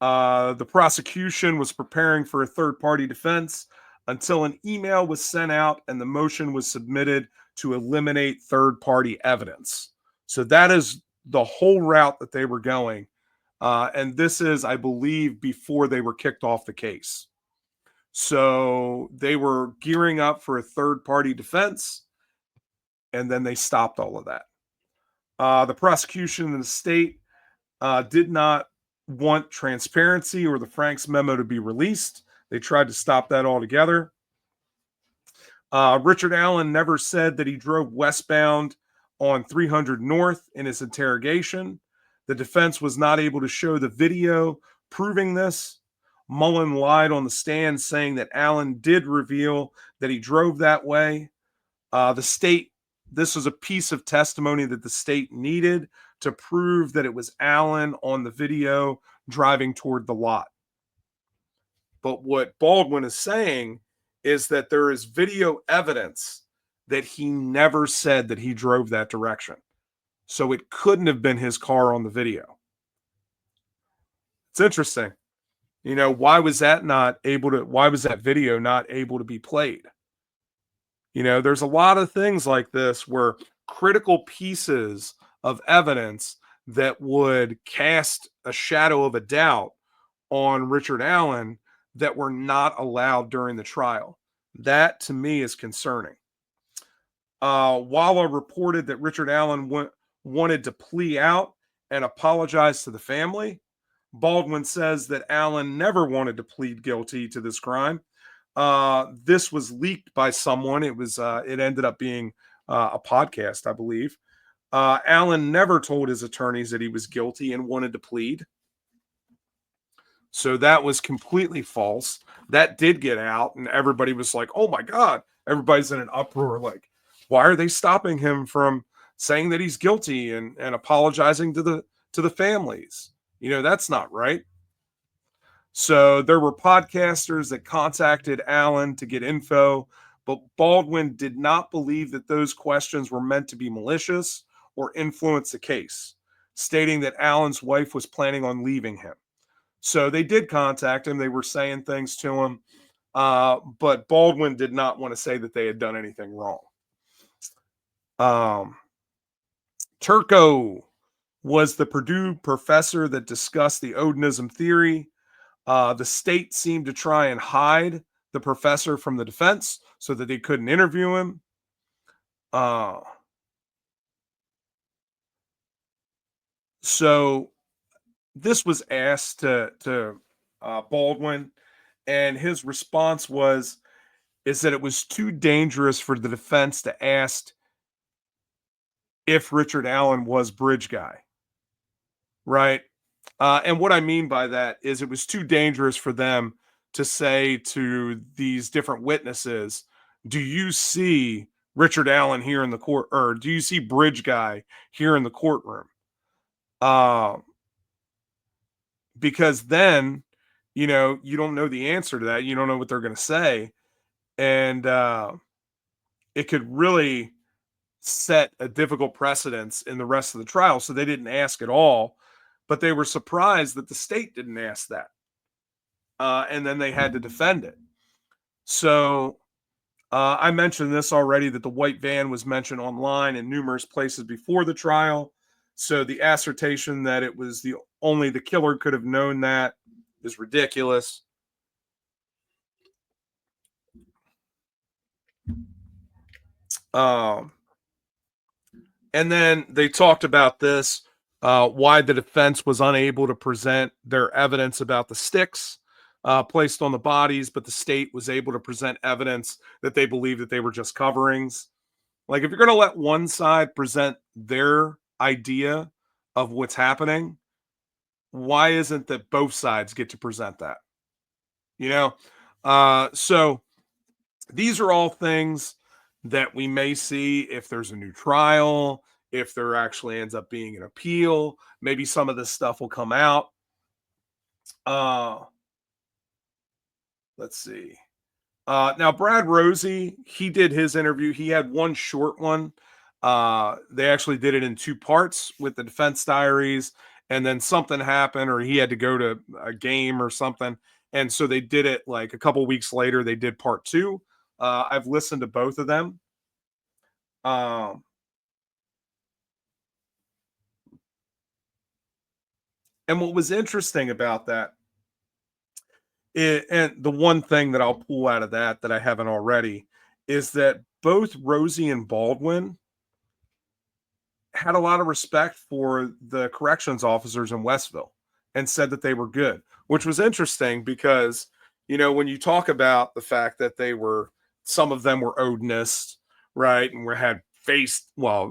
The prosecution was preparing for a third-party defense until an email was sent out and the motion was submitted to eliminate third-party evidence. So that is the whole route that they were going. And this is, I believe, before they were kicked off the case. So they were gearing up for a third-party defense, and then they stopped all of that. The prosecution and the state did not want transparency or the Franks memo to be released. They tried to stop that altogether. Richard Allen never said that he drove westbound on 300 North in his interrogation. The defense was not able to show the video proving this. Mullen lied on the stand, saying that Allen did reveal that he drove that way. This was a piece of testimony that the state needed to prove that it was Allen on the video driving toward the lot. But what Baldwin is saying is that there is video evidence that he never said that he drove that direction. So it couldn't have been his car on the video. It's interesting. Why was that video not able to be played? There's a lot of things like this where critical pieces of evidence that would cast a shadow of a doubt on Richard Allen that were not allowed during the trial. That to me is concerning. Walla reported that Richard Allen wanted to plea out and apologize to the family. Baldwin says that Allen never wanted to plead guilty to this crime. This was leaked by someone. It ended up being a podcast, I believe. Allen never told his attorneys that he was guilty and wanted to plead. So that was completely false. That did get out, and everybody was like, oh my God. Everybody's in an uproar. Like, why are they stopping him from saying that he's guilty and apologizing to the families? That's not right. So there were podcasters that contacted Allen to get info, but Baldwin did not believe that those questions were meant to be malicious or influence the case, stating that Allen's wife was planning on leaving him. So they did contact him. They were saying things to him, but Baldwin did not want to say that they had done anything wrong. Turco was the Purdue professor that discussed the Odinism theory. The state seemed to try and hide the professor from the defense so that they couldn't interview him. So this was asked to Baldwin, and his response is that it was too dangerous for the defense to ask if Richard Allen was bridge guy, right? And what I mean by that is it was too dangerous for them to say to these different witnesses, do you see Richard Allen here in the court, or do you see bridge guy here in the courtroom? Because then, you don't know the answer to that. You don't know what they're going to say. And it could really set a difficult precedence in the rest of the trial. So they didn't ask at all, but they were surprised that the state didn't ask that. And then they had to defend it. So I mentioned this already, that the white van was mentioned online in numerous places before the trial. So the assertion that it was only the killer could have known that is ridiculous. And then they talked about this, why the defense was unable to present their evidence about the sticks placed on the bodies, but the state was able to present evidence that they believed that they were just coverings. Like, if you're going to let one side present their idea of what's happening, why isn't that both sides get to present that? So these are all things that we may see if there's a new trial, if there actually ends up being an appeal. Maybe some of this stuff will come out. Let's see. Now, Brad Rosie, he did his interview. He had one short one. They actually did it in two parts with the defense diaries, and then something happened, or he had to go to a game or something. And so they did it like a couple weeks later. They did part two. I've listened to both of them. And what was interesting about that, and the one thing that I'll pull out of that I haven't already, is that both Rosie and Baldwin had a lot of respect for the corrections officers in Westville and said that they were good, which was interesting because, when you talk about the fact that some of them were Odinists, right? And had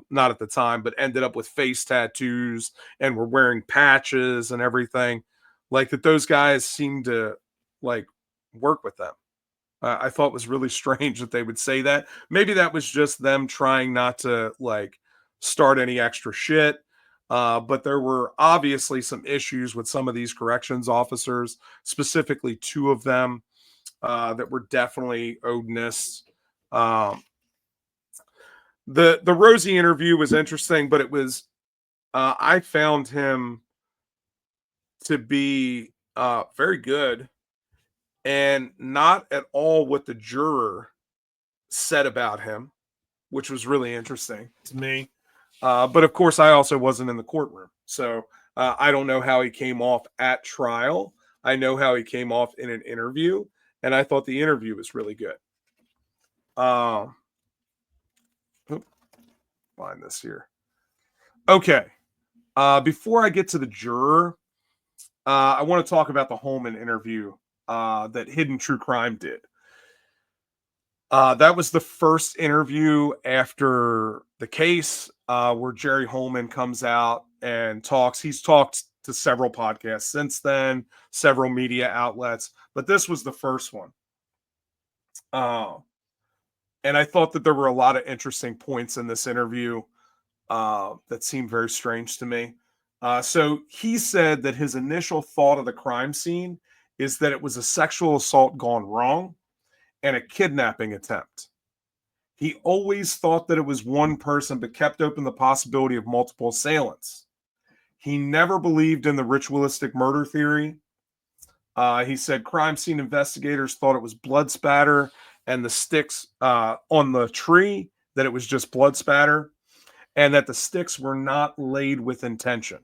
not at the time, but ended up with face tattoos and were wearing patches and everything, like that those guys seemed to like work with them. I thought it was really strange that they would say that. Maybe that was just them trying not to start any extra shit. But there were obviously some issues with some of these corrections officers, specifically two of them that were definitely Odinists. The Rosie interview was interesting, but it was I found him to be very good and not at all what the juror said about him, which was really interesting to me. But of course, I also wasn't in the courtroom, so I don't know how he came off at trial. I know how he came off in an interview, and I thought the interview was really good. Uh, find this here. Okay. Before I get to the juror, I want to talk about the Holman interview that Hidden True Crime did. That was the first interview after the case where Jerry Holman comes out and talks. He's talked to several podcasts since then, several media outlets, but this was the first one. And I thought that there were a lot of interesting points in this interview that seemed very strange to me. So he said that his initial thought of the crime scene is that it was a sexual assault gone wrong and a kidnapping attempt. He always thought that it was one person, but kept open the possibility of multiple assailants. He never believed in the ritualistic murder theory. He said crime scene investigators thought it was blood spatter and the sticks on the tree, that it was just blood spatter, and that the sticks were not laid with intention.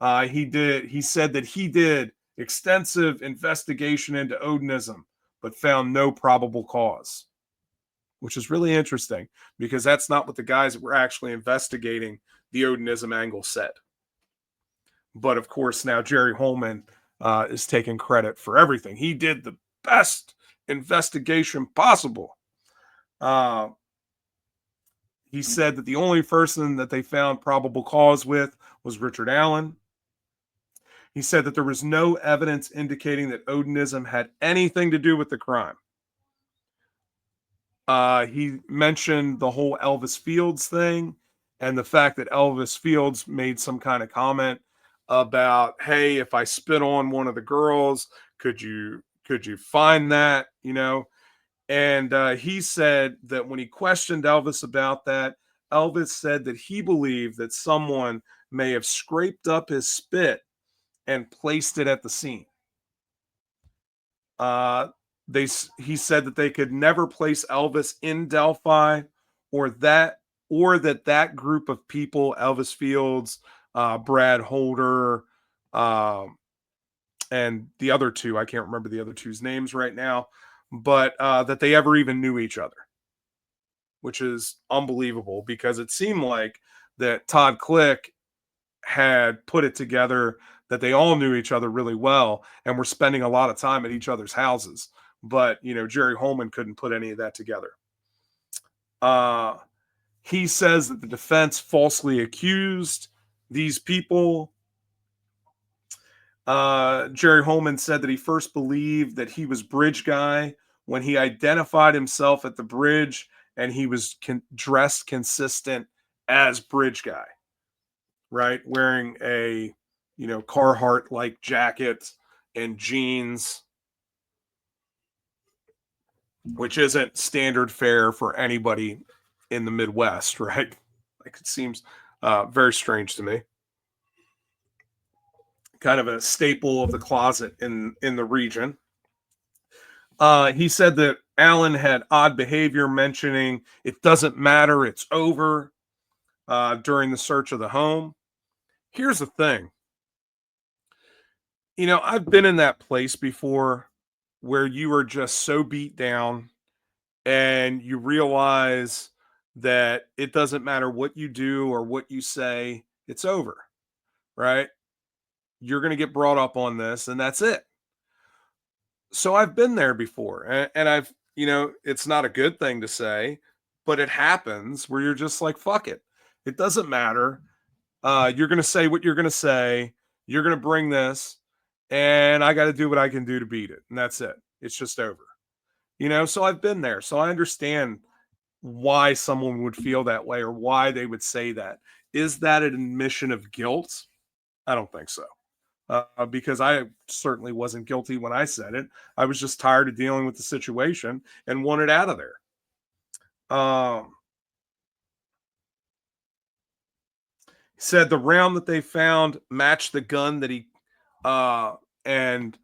He said that he did extensive investigation into Odinism, but found no probable cause, which is really interesting because that's not what the guys that were actually investigating the Odinism angle said. But of course, now Jerry Holman is taking credit for everything. He did the best investigation possible. He said that the only person that they found probable cause with was Richard Allen. He said that there was no evidence indicating that Odinism had anything to do with the crime. He mentioned the whole Elvis Fields thing and the fact that Elvis Fields made some kind of comment about, hey, if I spit on one of the girls, could you find that, And he said that when he questioned Elvis about that, Elvis said that he believed that someone may have scraped up his spit and placed it at the scene. He said that they could never place Elvis in Delphi, or that group of people, Elvis Fields, Brad Holder, and the other two, I can't remember the other two's names right now, but that they ever even knew each other, which is unbelievable because it seemed like that Todd Click had put it together that they all knew each other really well and were spending a lot of time at each other's houses. But, Jerry Holman couldn't put any of that together. He says that the defense falsely accused these people. Jerry Holman said that he first believed that he was Bridge Guy when he identified himself at the bridge and he was dressed consistent as Bridge Guy, right? Wearing a, Carhartt-like jacket and jeans, which isn't standard fare for anybody in the Midwest, right? Like, it seems very strange to me. Kind of a staple of the closet in the region. He said that Allen had odd behavior, mentioning it doesn't matter, it's over, during the search of the home. Here's the thing. I've been in that place before where you are just so beat down and you realize that it doesn't matter what you do or what you say, it's over, right? You're going to get brought up on this and that's it. So I've been there before and I've, it's not a good thing to say, but it happens where you're just like, fuck it. It doesn't matter. You're going to say what you're going to say. You're going to bring this and I got to do what I can do to beat it. And that's it. It's just over. So I've been there. So I understand why someone would feel that way or why they would say that. Is that an admission of guilt? I don't think so. Because I certainly wasn't guilty when I said it. I was just tired of dealing with the situation and wanted out of there. He said the round that they found matched the gun that and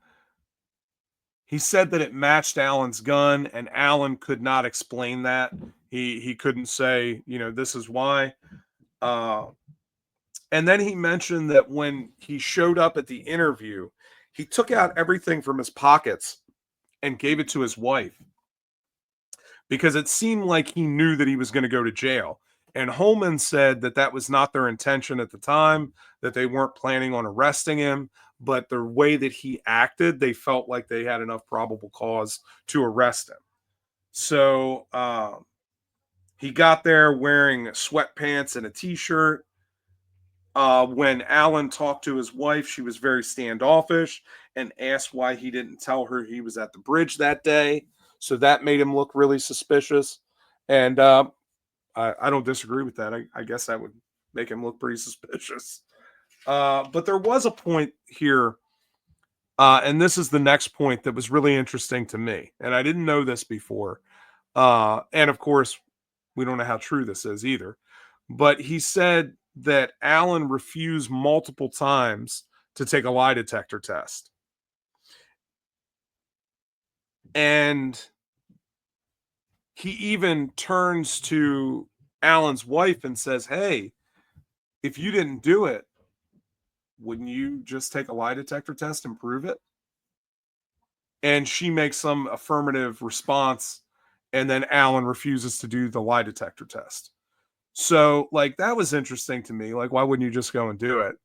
he said that it matched Allen's gun, and Allen could not explain that. He couldn't say, this is why. And then he mentioned that when he showed up at the interview, he took out everything from his pockets and gave it to his wife because it seemed like he knew that he was going to go to jail. And Holman said that that was not their intention at the time, that they weren't planning on arresting him, but the way that he acted, they felt like they had enough probable cause to arrest him. So he got there wearing sweatpants and a t-shirt. When Alan talked to his wife, she was very standoffish and asked why he didn't tell her he was at the bridge that day. So that made him look really suspicious. And I don't disagree with that. I guess that would make him look pretty suspicious. But there was a point here, and this is the next point that was really interesting to me. And I didn't know this before. And of course, we don't know how true this is either. But he said that Alan refused multiple times to take a lie detector test. And he even turns to Alan's wife and says, "Hey, if you didn't do it, wouldn't you just take a lie detector test and prove it?" And she makes some affirmative response, and then Alan refuses to do the lie detector test. So, like, that was interesting to me. Like, why wouldn't you just go and do it?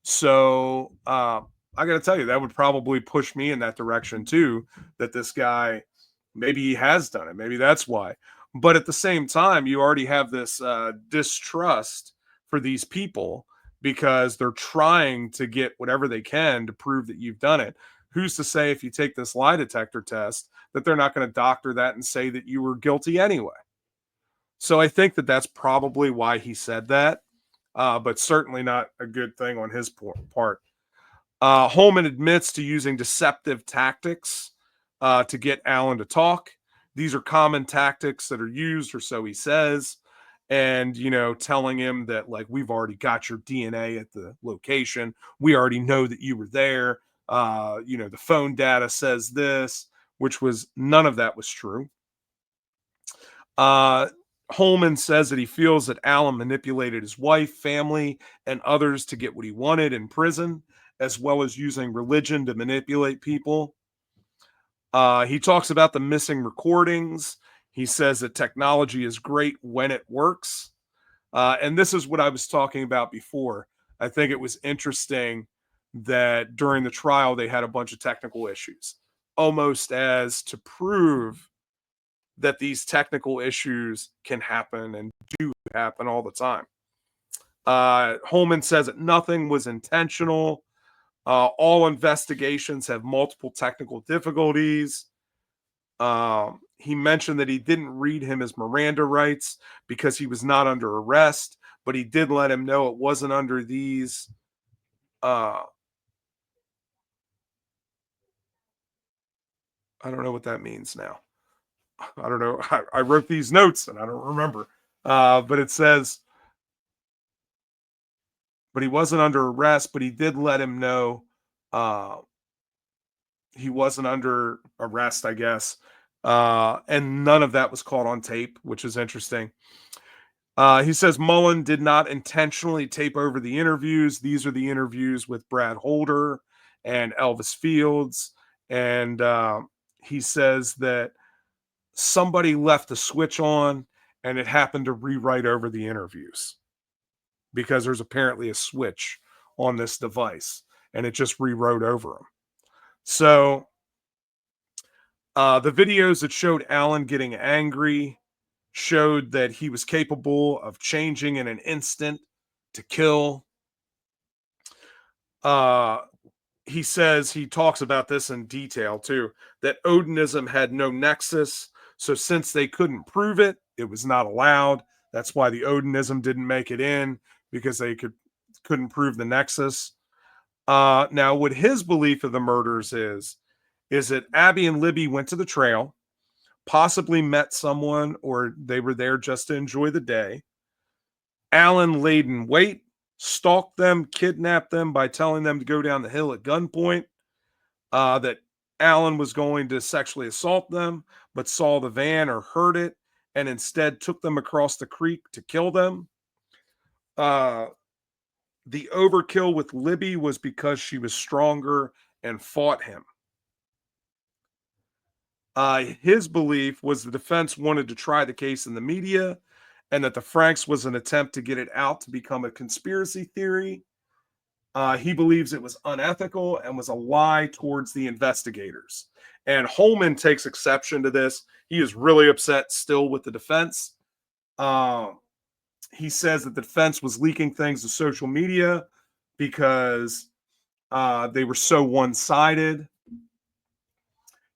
So, I got to tell you, that would probably push me in that direction too. That this guy, maybe he has done it. Maybe that's why. But at the same time, you already have this distrust for these people because they're trying to get whatever they can to prove that you've done it. Who's to say if you take this lie detector test that they're not going to doctor that and say that you were guilty anyway? So I think that that's probably why he said that, but certainly not a good thing on his part. Holman admits to using deceptive tactics to get Alan to talk. These are common tactics that are used, or so he says. And, telling him that, like, we've already got your DNA at the location. We already know that you were there. The phone data says this, which was none of that was true. Uh, Holman says that he feels that Alan manipulated his wife, family, and others to get what he wanted in prison, as well as using religion to manipulate people. He talks about the missing recordings. He says that technology is great when it works. And this is what I was talking about before. I think it was interesting that during the trial, they had a bunch of technical issues, almost as to prove that these technical issues can happen and do happen all the time. Holman says that nothing was intentional. All investigations have multiple technical difficulties. He mentioned that he didn't read him his Miranda rights because he was not under arrest, but he did let him know it wasn't under these. I don't know what that means now. I don't know. I wrote these notes and I don't remember. But it says, but he wasn't under arrest, but he did let him know uh, he wasn't under arrest, I guess. And none of that was caught on tape, which is interesting. He says Mullen did not intentionally tape over the interviews. These are the interviews with Brad Holder and Elvis Fields. And he says that somebody left the switch on and it happened to rewrite over the interviews because there's apparently a switch on this device and it just rewrote over them. So the videos that showed Alan getting angry showed that he was capable of changing in an instant to kill. Uh, he says he talks about this in detail too, that Odinism had no nexus. So since they couldn't prove it, it was not allowed. That's why the Odinism didn't make it in because they couldn't prove the nexus. Now, what his belief of the murders is that Abby and Libby went to the trail, possibly met someone, or they were there just to enjoy the day. Alan laid in wait, stalked them, kidnapped them by telling them to go down the hill at gunpoint, that Alan was going to sexually assault them, but saw the van or heard it, and instead took them across the creek to kill them. Uh, the overkill with Libby was because she was stronger and fought him. His belief was the defense wanted to try the case in the media and that the Franks was an attempt to get it out to become a conspiracy theory. He believes it was unethical and was a lie towards the investigators. And Holman takes exception to this. He is really upset still with the defense. Um, he says that the defense was leaking things to social media because they were so one sided.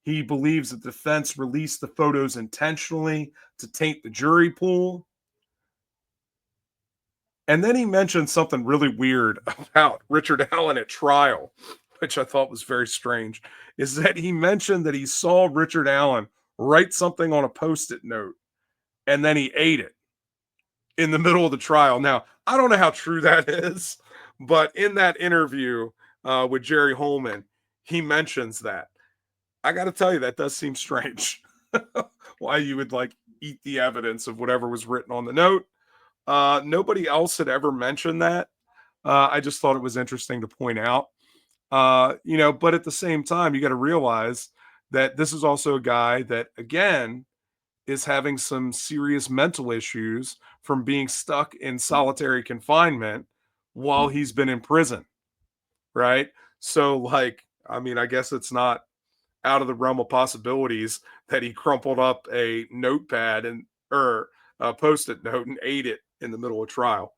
He believes that the defense released the photos intentionally to taint the jury pool. And then he mentioned something really weird about Richard Allen at trial, which I thought was very strange, is that he mentioned that he saw Richard Allen write something on a Post-it note and then he ate it in the middle of the trial. Now, I don't know how true that is, but in that interview with Jerry Holman, he mentions that. I got to tell you, that does seem strange. Why you would like eat the evidence of whatever was written on the note. Nobody else had ever mentioned that. I just thought it was interesting to point out. But at the same time, you got to realize that this is also a guy that, again, is having some serious mental issues from being stuck in solitary confinement while he's been in prison, right? So, like, I mean, I guess it's not out of the realm of possibilities that he crumpled up a notepad and or a post-it note and ate it in the middle of trial.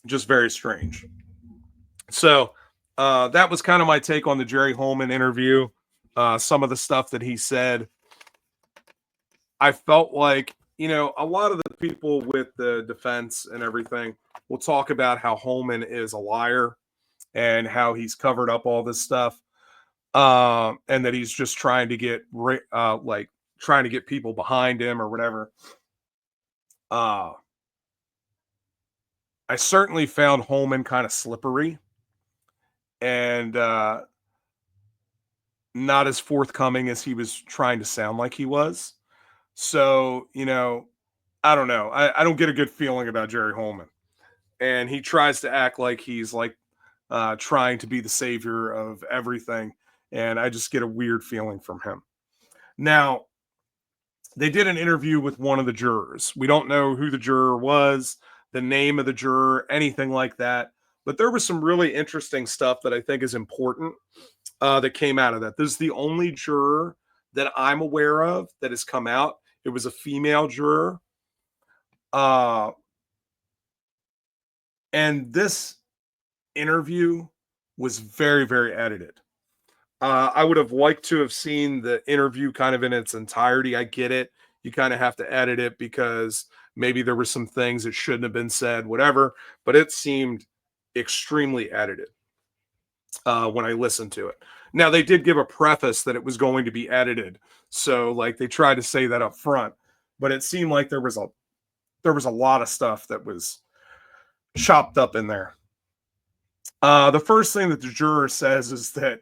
Just very strange. So that was kind of my take on the Jerry Holman interview. Some of the stuff that he said, I felt like, a lot of the people with the defense and everything will talk about how Holman is a liar and how he's covered up all this stuff. And that he's just trying to get trying to get people behind him or whatever. I certainly found Holman kind of slippery and not as forthcoming as he was trying to sound like he was. So, I don't know. I don't get a good feeling about Jerry Holman. And he tries to act like he's like trying to be the savior of everything. And I just get a weird feeling from him. Now, they did an interview with one of the jurors. We don't know who the juror was, the name of the juror, anything like that. But there was some really interesting stuff that I think is important that came out of that. This is the only juror that I'm aware of that has come out. It was a female juror. And this interview was very, very edited. I would have liked to have seen the interview kind of in its entirety. I get it. You kind of have to edit it because maybe there were some things that shouldn't have been said, whatever, but it seemed extremely edited when I listened to it. Now, they did give a preface that it was going to be edited. So, like, they tried to say that up front, but it seemed like there was a lot of stuff that was chopped up in there. The first thing that the juror says is that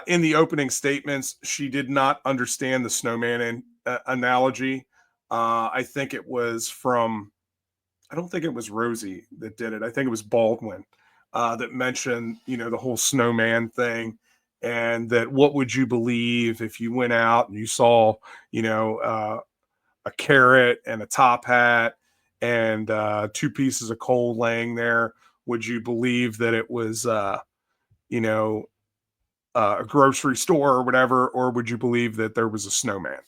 in the opening statements, she did not understand the snowman analogy. I think it was I don't think it was Rosie that did it. I think it was Baldwin that mentioned, the whole snowman thing. And that what would you believe if you went out and you saw, a carrot and a top hat and two pieces of coal laying there? Would you believe that it was, a grocery store or whatever, or would you believe that there was a snowman?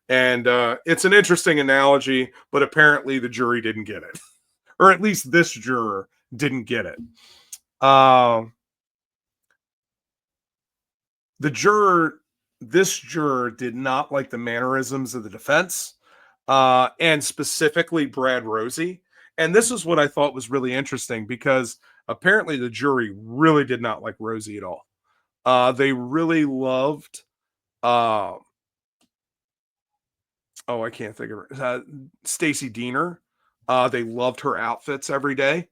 And it's an interesting analogy, but apparently the jury didn't get it, or at least this juror didn't get it. This juror did not like the mannerisms of the defense, and specifically Brad Rosie. And this is what I thought was really interesting because apparently the jury really did not like Rosie at all. They really loved, I can't think of her, Stacy Diener. They loved her outfits every day,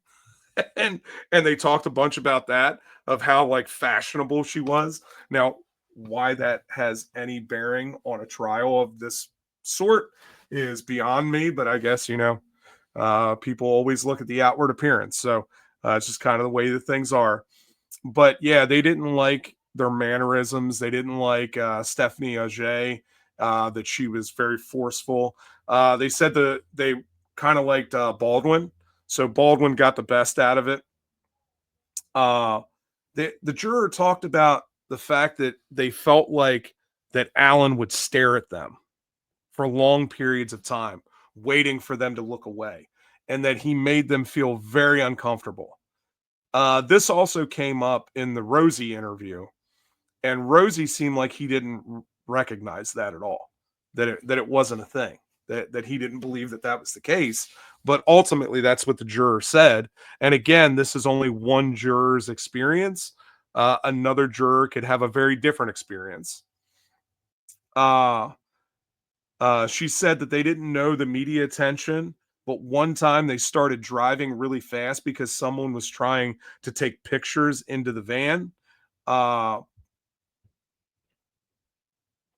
and they talked a bunch about that of how like fashionable she was. Now, why that has any bearing on a trial of this sort is beyond me, but I guess people always look at the outward appearance, so it's just kind of the way that things are. But yeah, they didn't like their mannerisms. They didn't like Stephanie Auger, that she was very forceful. They said that they kind of liked Baldwin, so Baldwin got the best out of it. Uh, the juror talked about the fact that they felt like that Alan would stare at them for long periods of time, waiting for them to look away, and that he made them feel very uncomfortable. This also came up in the Rosie interview, and Rosie seemed like he didn't recognize that at all, that it wasn't a thing, that he didn't believe that that was the case. But ultimately, that's what the juror said. And again, this is only one juror's experience. Another juror could have a very different experience. Uh, she said that they didn't know the media attention, but one time they started driving really fast because someone was trying to take pictures into the van. Uh,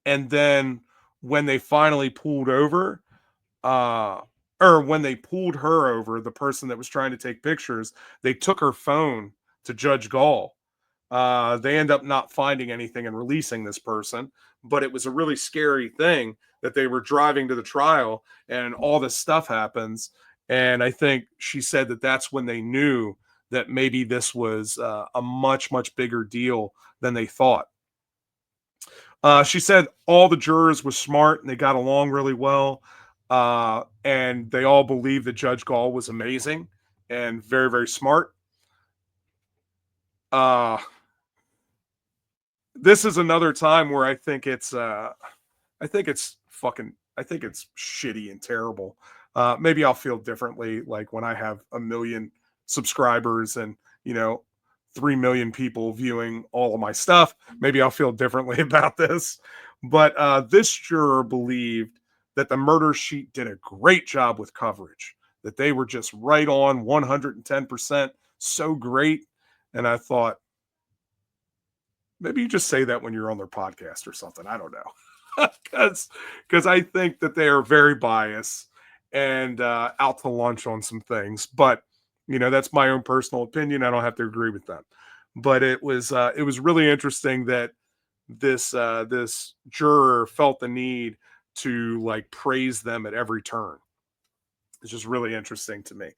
and then when they finally pulled over, uh, or when they pulled her over, the person that was trying to take pictures, they took her phone to Judge Gall. They end up not finding anything and releasing this person, but it was a really scary thing that they were driving to the trial and all this stuff happens. And I think she said that that's when they knew that maybe this was a much, much bigger deal than they thought. She said all the jurors were smart and they got along really well. And they all believed that Judge Gall was amazing and very, very smart. Uh, this is another time where I think it's shitty and terrible. Maybe I'll feel differently like when I have a million subscribers and, you know, 3 million people viewing all of my stuff. Maybe I'll feel differently about this. But this juror believed that the murder sheet did a great job with coverage, that they were just right on 110%, so great. And I thought, maybe you just say that when you're on their podcast or something. I don't know. Because I think that they are very biased and out to lunch on some things. But you know, that's my own personal opinion. I don't have to agree with them. But it was really interesting that this juror felt the need to like praise them at every turn. It's just really interesting to me.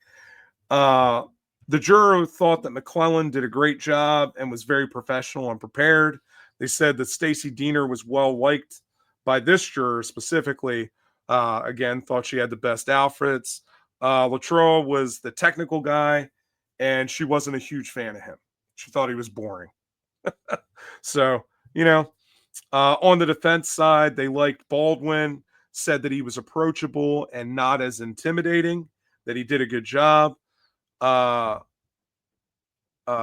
Uh, the juror thought that McClellan did a great job and was very professional and prepared. They said that Stacy Diener was well liked by this juror specifically. Again, thought she had the best outfits. Latrobe was the technical guy, and she wasn't a huge fan of him. She thought he was boring. So, you know, on the defense side, they liked Baldwin, said that he was approachable and not as intimidating, that he did a good job. Uh,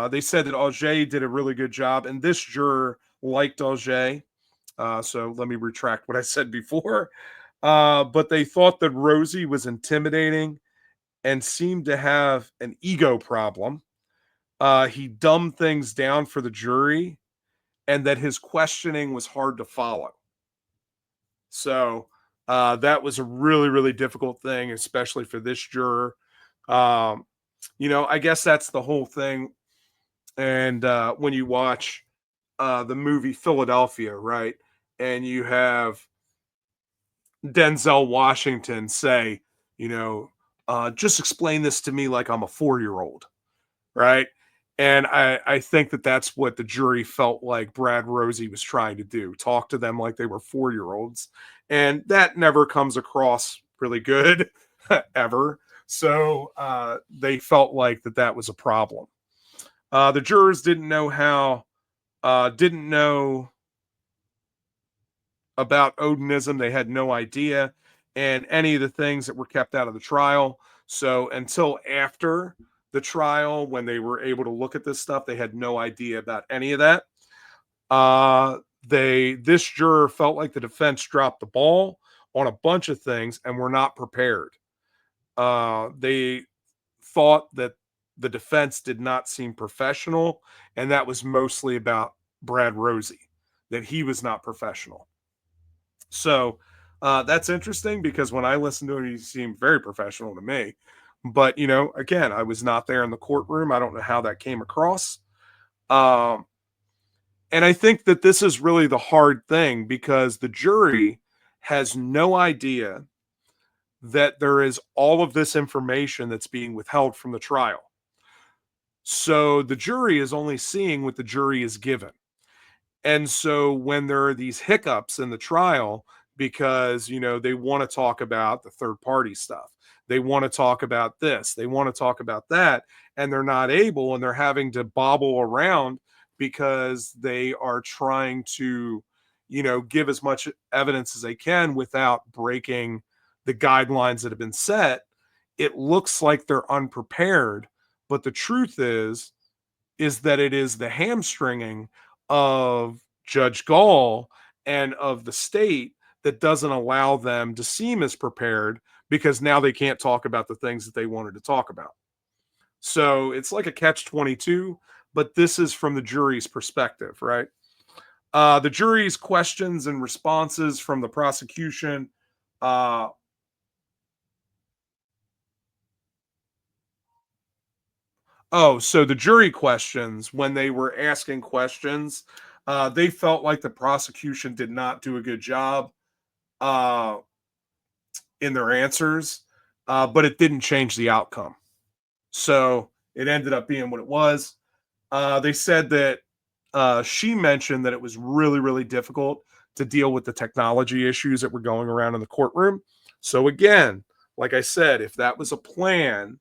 they said that Auger did a really good job, and this juror liked Auger. So let me retract what I said before. But they thought that Rosie was intimidating and seemed to have an ego problem. He dumbed things down for the jury, and that his questioning was hard to follow. So that was a really, really difficult thing, especially for this juror. Um, you know, I guess that's the whole thing. And when you watch the movie Philadelphia, right, and you have Denzel Washington say, you know, just explain this to me like I'm a 4-year-old, right? And I think that that's what the jury felt like Brad Rosie was trying to do, talk to them like they were 4-year-olds. And that never comes across really good ever. So they felt like that was a problem. The jurors didn't know about Odinism. They had no idea, and any of the things that were kept out of the trial. So until after the trial, when they were able to look at this stuff, they had no idea about any of that. This juror felt like the defense dropped the ball on a bunch of things and were not prepared. They thought that the defense did not seem professional, and that was mostly about Brad Rosie, that he was not professional. So that's interesting because when I listened to him, he seemed very professional to me. But, you know, again, I was not there in the courtroom. I don't know how that came across. Um, And I think that this is really the hard thing because the jury has no idea that there is all of this information that's being withheld from the trial. So the jury is only seeing what the jury is given. And so when there are these hiccups in the trial, because they want to talk about the third party stuff, they want to talk about this, they want to talk about that, and they're not able, and they're having to bobble around because they are trying to, give as much evidence as they can without breaking the guidelines that have been set. It looks like they're unprepared, but the truth is that it is the hamstringing of Judge Gall and of the state that doesn't allow them to seem as prepared, because now they can't talk about the things that they wanted to talk about. So it's like a catch-22, but this is from the jury's perspective, right? The jury's questions and responses from the prosecution. Uh, so the jury questions, when they were asking questions, they felt like the prosecution did not do a good job uh, in their answers, but it didn't change the outcome. So it ended up being what it was. They said that she mentioned that it was really, really difficult to deal with the technology issues that were going around in the courtroom. So again, like I said, if that was a plan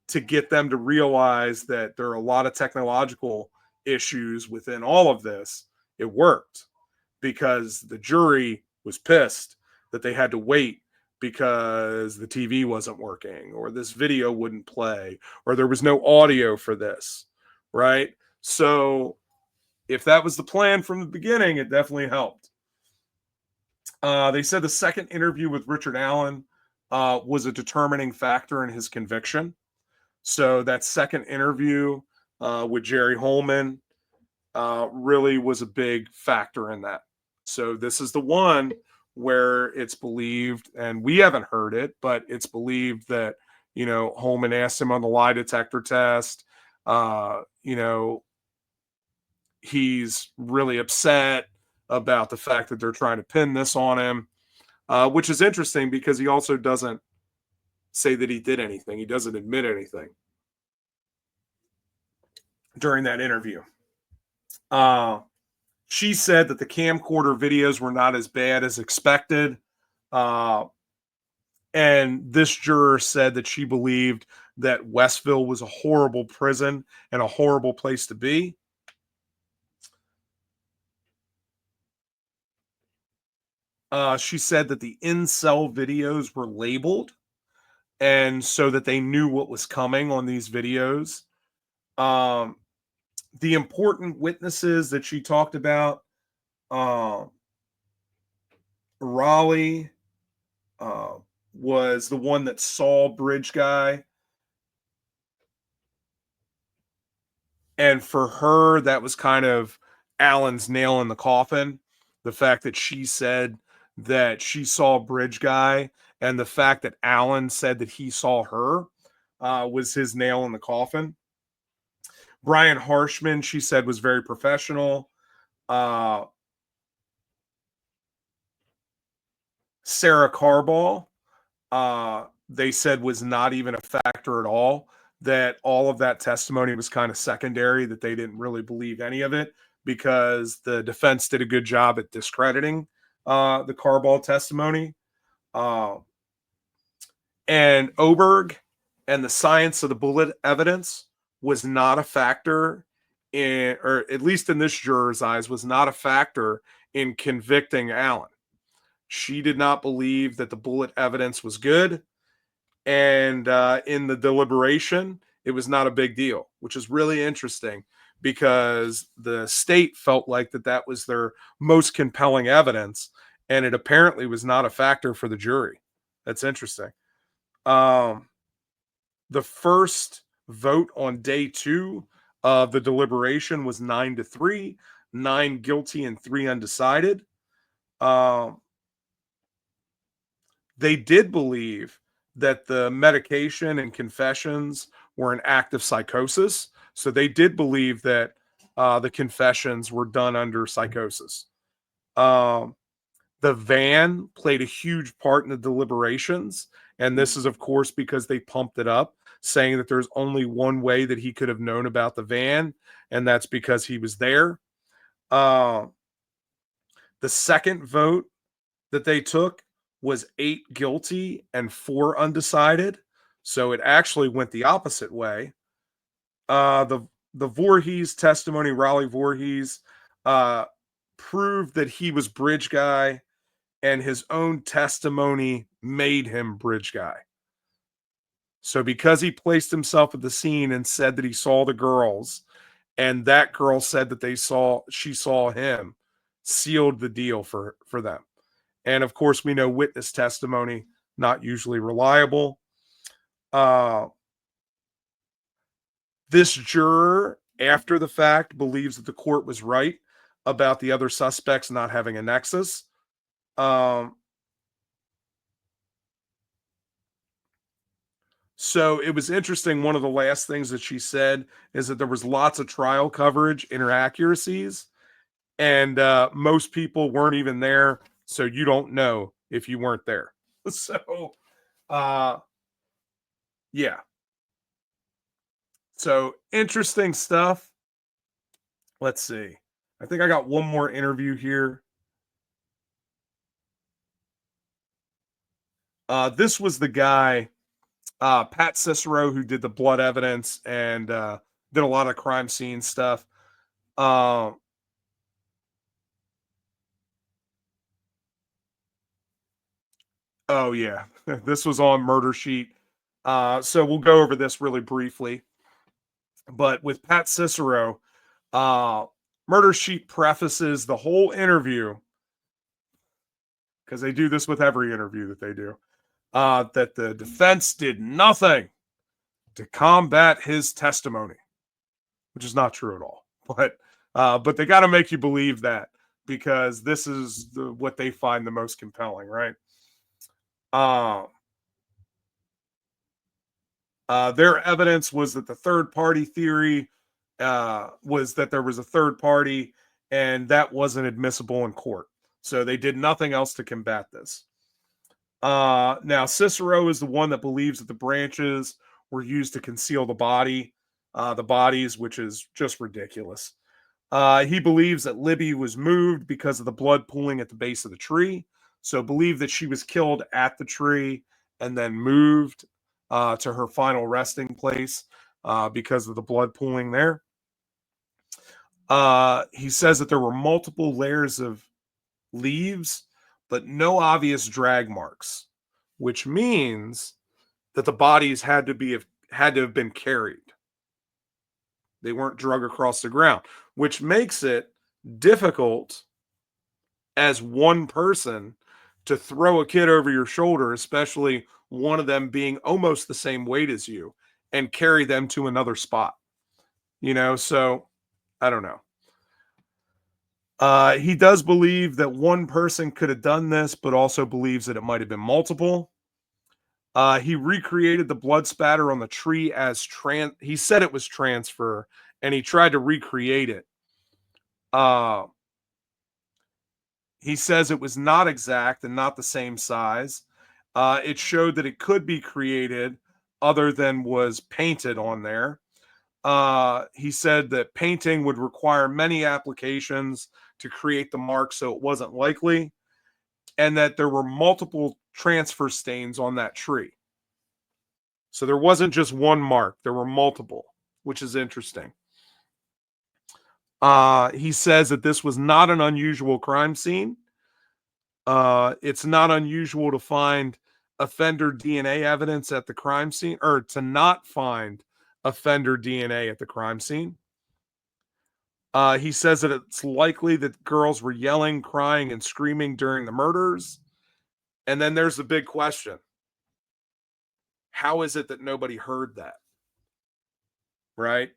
to get them to realize that there are a lot of technological issues within all of this, it worked, because the jury was pissed that they had to wait because the TV wasn't working, or this video wouldn't play, or there was no audio for this, right? So if that was the plan from the beginning, it definitely helped. They said the second interview with Richard Allen was a determining factor in his conviction. So that second interview with Jerry Holman really was a big factor in that. So this is the one where it's believed, and we haven't heard it, but it's believed that, Holman asked him on the lie detector test, he's really upset about the fact that they're trying to pin this on him, which is interesting because he also doesn't say that he did anything. He doesn't admit anything during that interview. Uh, she said that the camcorder videos were not as bad as expected. Uh, and this juror said that she believed that Westville was a horrible prison and a horrible place to be. She said that the in-cell videos were labeled, and so that they knew what was coming on these videos. Um, the important witnesses that she talked about, uh, Raleigh uh, was the one that saw Bridge Guy. And for her, that was kind of Alan's nail in the coffin. The fact that she said that she saw Bridge Guy, and the fact that Alan said that he saw her, was his nail in the coffin. Brian Harshman, she said, was very professional. Uh, Sarah Carball, they said, was not even a factor at all. That all of that testimony was kind of secondary, that they didn't really believe any of it because the defense did a good job at discrediting the Carball testimony. Uh, and Oberg and the science of the bullet evidence was not a factor in, or at least in this juror's eyes, was not a factor in convicting Allen. She did not believe that the bullet evidence was good. And in the deliberation, it was not a big deal, which is really interesting because the state felt like that was their most compelling evidence, and it apparently was not a factor for the jury. That's interesting. Um, the first vote on day 2 of the deliberation was 9-3, 9 guilty and 3 undecided. Um, they did believe that the medication and confessions were an act of psychosis. So they did believe that the confessions were done under psychosis. Um, the van played a huge part in the deliberations. And this is, of course, because they pumped it up, saying that there's only one way that he could have known about the van, and that's because he was there. Uh, the second vote that they took was 8 guilty and 4 undecided. So it actually went the opposite way. The Voorhees testimony, Raleigh Voorhees, uh, proved that he was bridge guy, and his own testimony made him bridge guy. So because he placed himself at the scene and said that he saw the girls, and that girl said that she saw him, sealed the deal for them. And of course, we know witness testimony not usually reliable. This juror, after the fact, believes that the court was right about the other suspects not having a nexus. So it was interesting. One of the last things that she said is that there was lots of trial coverage, inaccuracies, and most people weren't even there. So you don't know if you weren't there. So, yeah. So interesting stuff. Let's see. I think I got one more interview here. This was the guy, Pat Cicero, who did the blood evidence and did a lot of crime scene stuff. Oh yeah, this was on Murder Sheet. So we'll go over this really briefly. But with Pat Cicero, Murder Sheet prefaces the whole interview, because they do this with every interview that they do, that the defense did nothing to combat his testimony, which is not true at all. But they got to make you believe that, because this is what they find the most compelling, right? Their evidence was that the third party theory was that there was a third party, and that wasn't admissible in court. So they did nothing else to combat this. Now, Cicero is the one that believes that the branches were used to conceal the bodies, which is just ridiculous. He believes that Libby was moved because of the blood pooling at the base of the tree. So believe that she was killed at the tree and then moved to her final resting place because of the blood pooling there. He says that there were multiple layers of leaves, but no obvious drag marks, which means that the bodies had to have been carried. They weren't drug across the ground, which makes it difficult as one person to throw a kid over your shoulder, especially one of them being almost the same weight as you, and carry them to another spot. So I don't know. He does believe that one person could have done this, but also believes that it might have been multiple. He recreated the blood spatter on the tree as he said it was transfer, and he tried to recreate it. He says it was not exact and not the same size. It showed that it could be created other than was painted on there. He said that painting would require many applications to create the mark, so it wasn't likely, and that there were multiple transfer stains on that tree. So there wasn't just one mark, there were multiple, which is interesting. He says that this was not an unusual crime scene. It's not unusual to find offender DNA evidence at the crime scene, or to not find offender DNA at the crime scene. He says that it's likely that girls were yelling, crying, and screaming during the murders. And then there's the big question. How is it that nobody heard that? Right?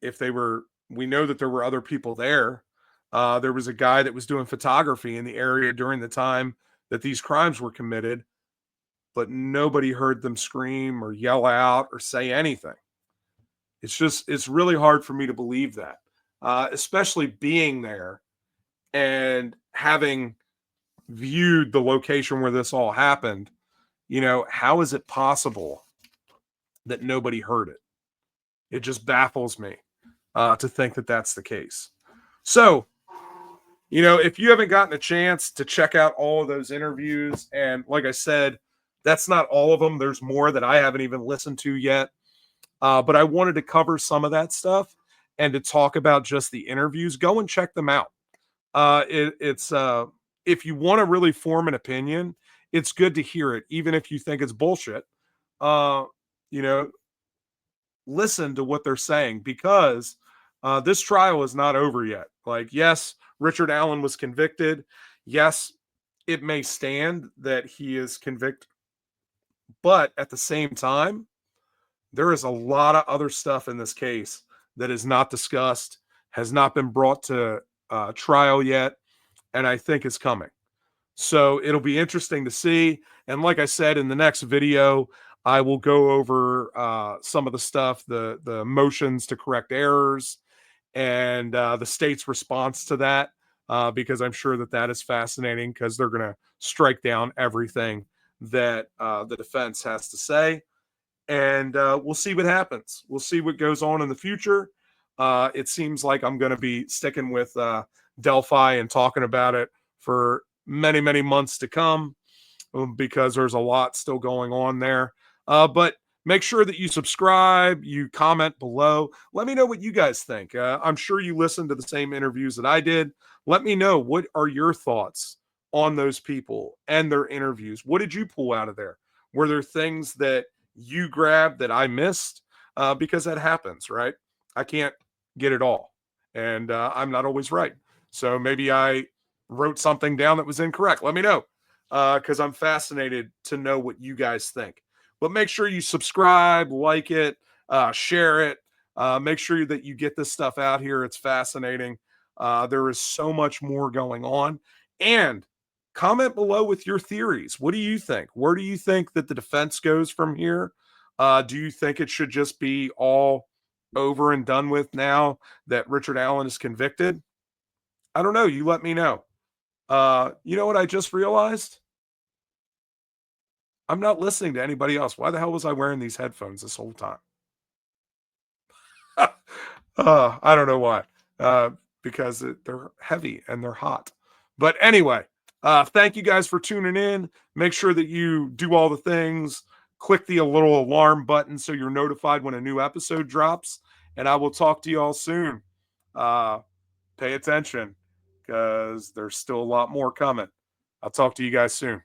We know that there were other people there. There was a guy that was doing photography in the area during the time that these crimes were committed, but nobody heard them scream or yell out or say anything. It's really hard for me to believe that. especially being there and having viewed the location where this all happened. How is it possible that nobody heard it? It just baffles me to think that that's the case. So, if you haven't gotten a chance to check out all of those interviews, and like I said, that's not all of them. There's more that I haven't even listened to yet. But I wanted to cover some of that stuff and to talk about just the interviews. Go and check them out. It's if you want to really form an opinion, it's good to hear it, even if you think it's bullshit. Uh, you know, Listen to what they're saying, because this trial is not over yet. Like, yes, Richard Allen was convicted. Yes, it may stand that he is convicted, but at the same time, there is a lot of other stuff in this case that is not discussed, has not been brought to trial yet, and I think is coming. So it'll be interesting to see. And like I said, in the next video, I will go over some of the stuff, the motions to correct errors, and the state's response to that, because I'm sure that that is fascinating, because they're going to strike down everything that the defense has to say. And we'll see what happens. We'll see what goes on in the future. It seems like I'm going to be sticking with Delphi and talking about it for many, many months to come, because there's a lot still going on there. But make sure that you subscribe, you comment below. Let me know what you guys think. I'm sure you listened to the same interviews that I did. Let me know, what are your thoughts on those people and their interviews? What did you pull out of there? Were there things that you grabbed that I missed? Because that happens, right? I can't get it all, and I'm not always right. So maybe I wrote something down that was incorrect. Let me know, because I'm fascinated to know what you guys think. But make sure you subscribe, like it, share it. Make sure that you get this stuff out here. It's fascinating. There is so much more going on. And comment below with your theories. What do you think? Where do you think that the defense goes from here? Do you think it should just be all over and done with now that Richard Allen is convicted? I don't know. You let me know. You know what I just realized? I'm not listening to anybody else. Why the hell was I wearing these headphones this whole time? I don't know why. Because they're heavy and they're hot. But anyway, thank you guys for tuning in. Make sure that you do all the things. Click the little alarm button so you're notified when a new episode drops. And I will talk to you all soon. Pay attention, because there's still a lot more coming. I'll talk to you guys soon.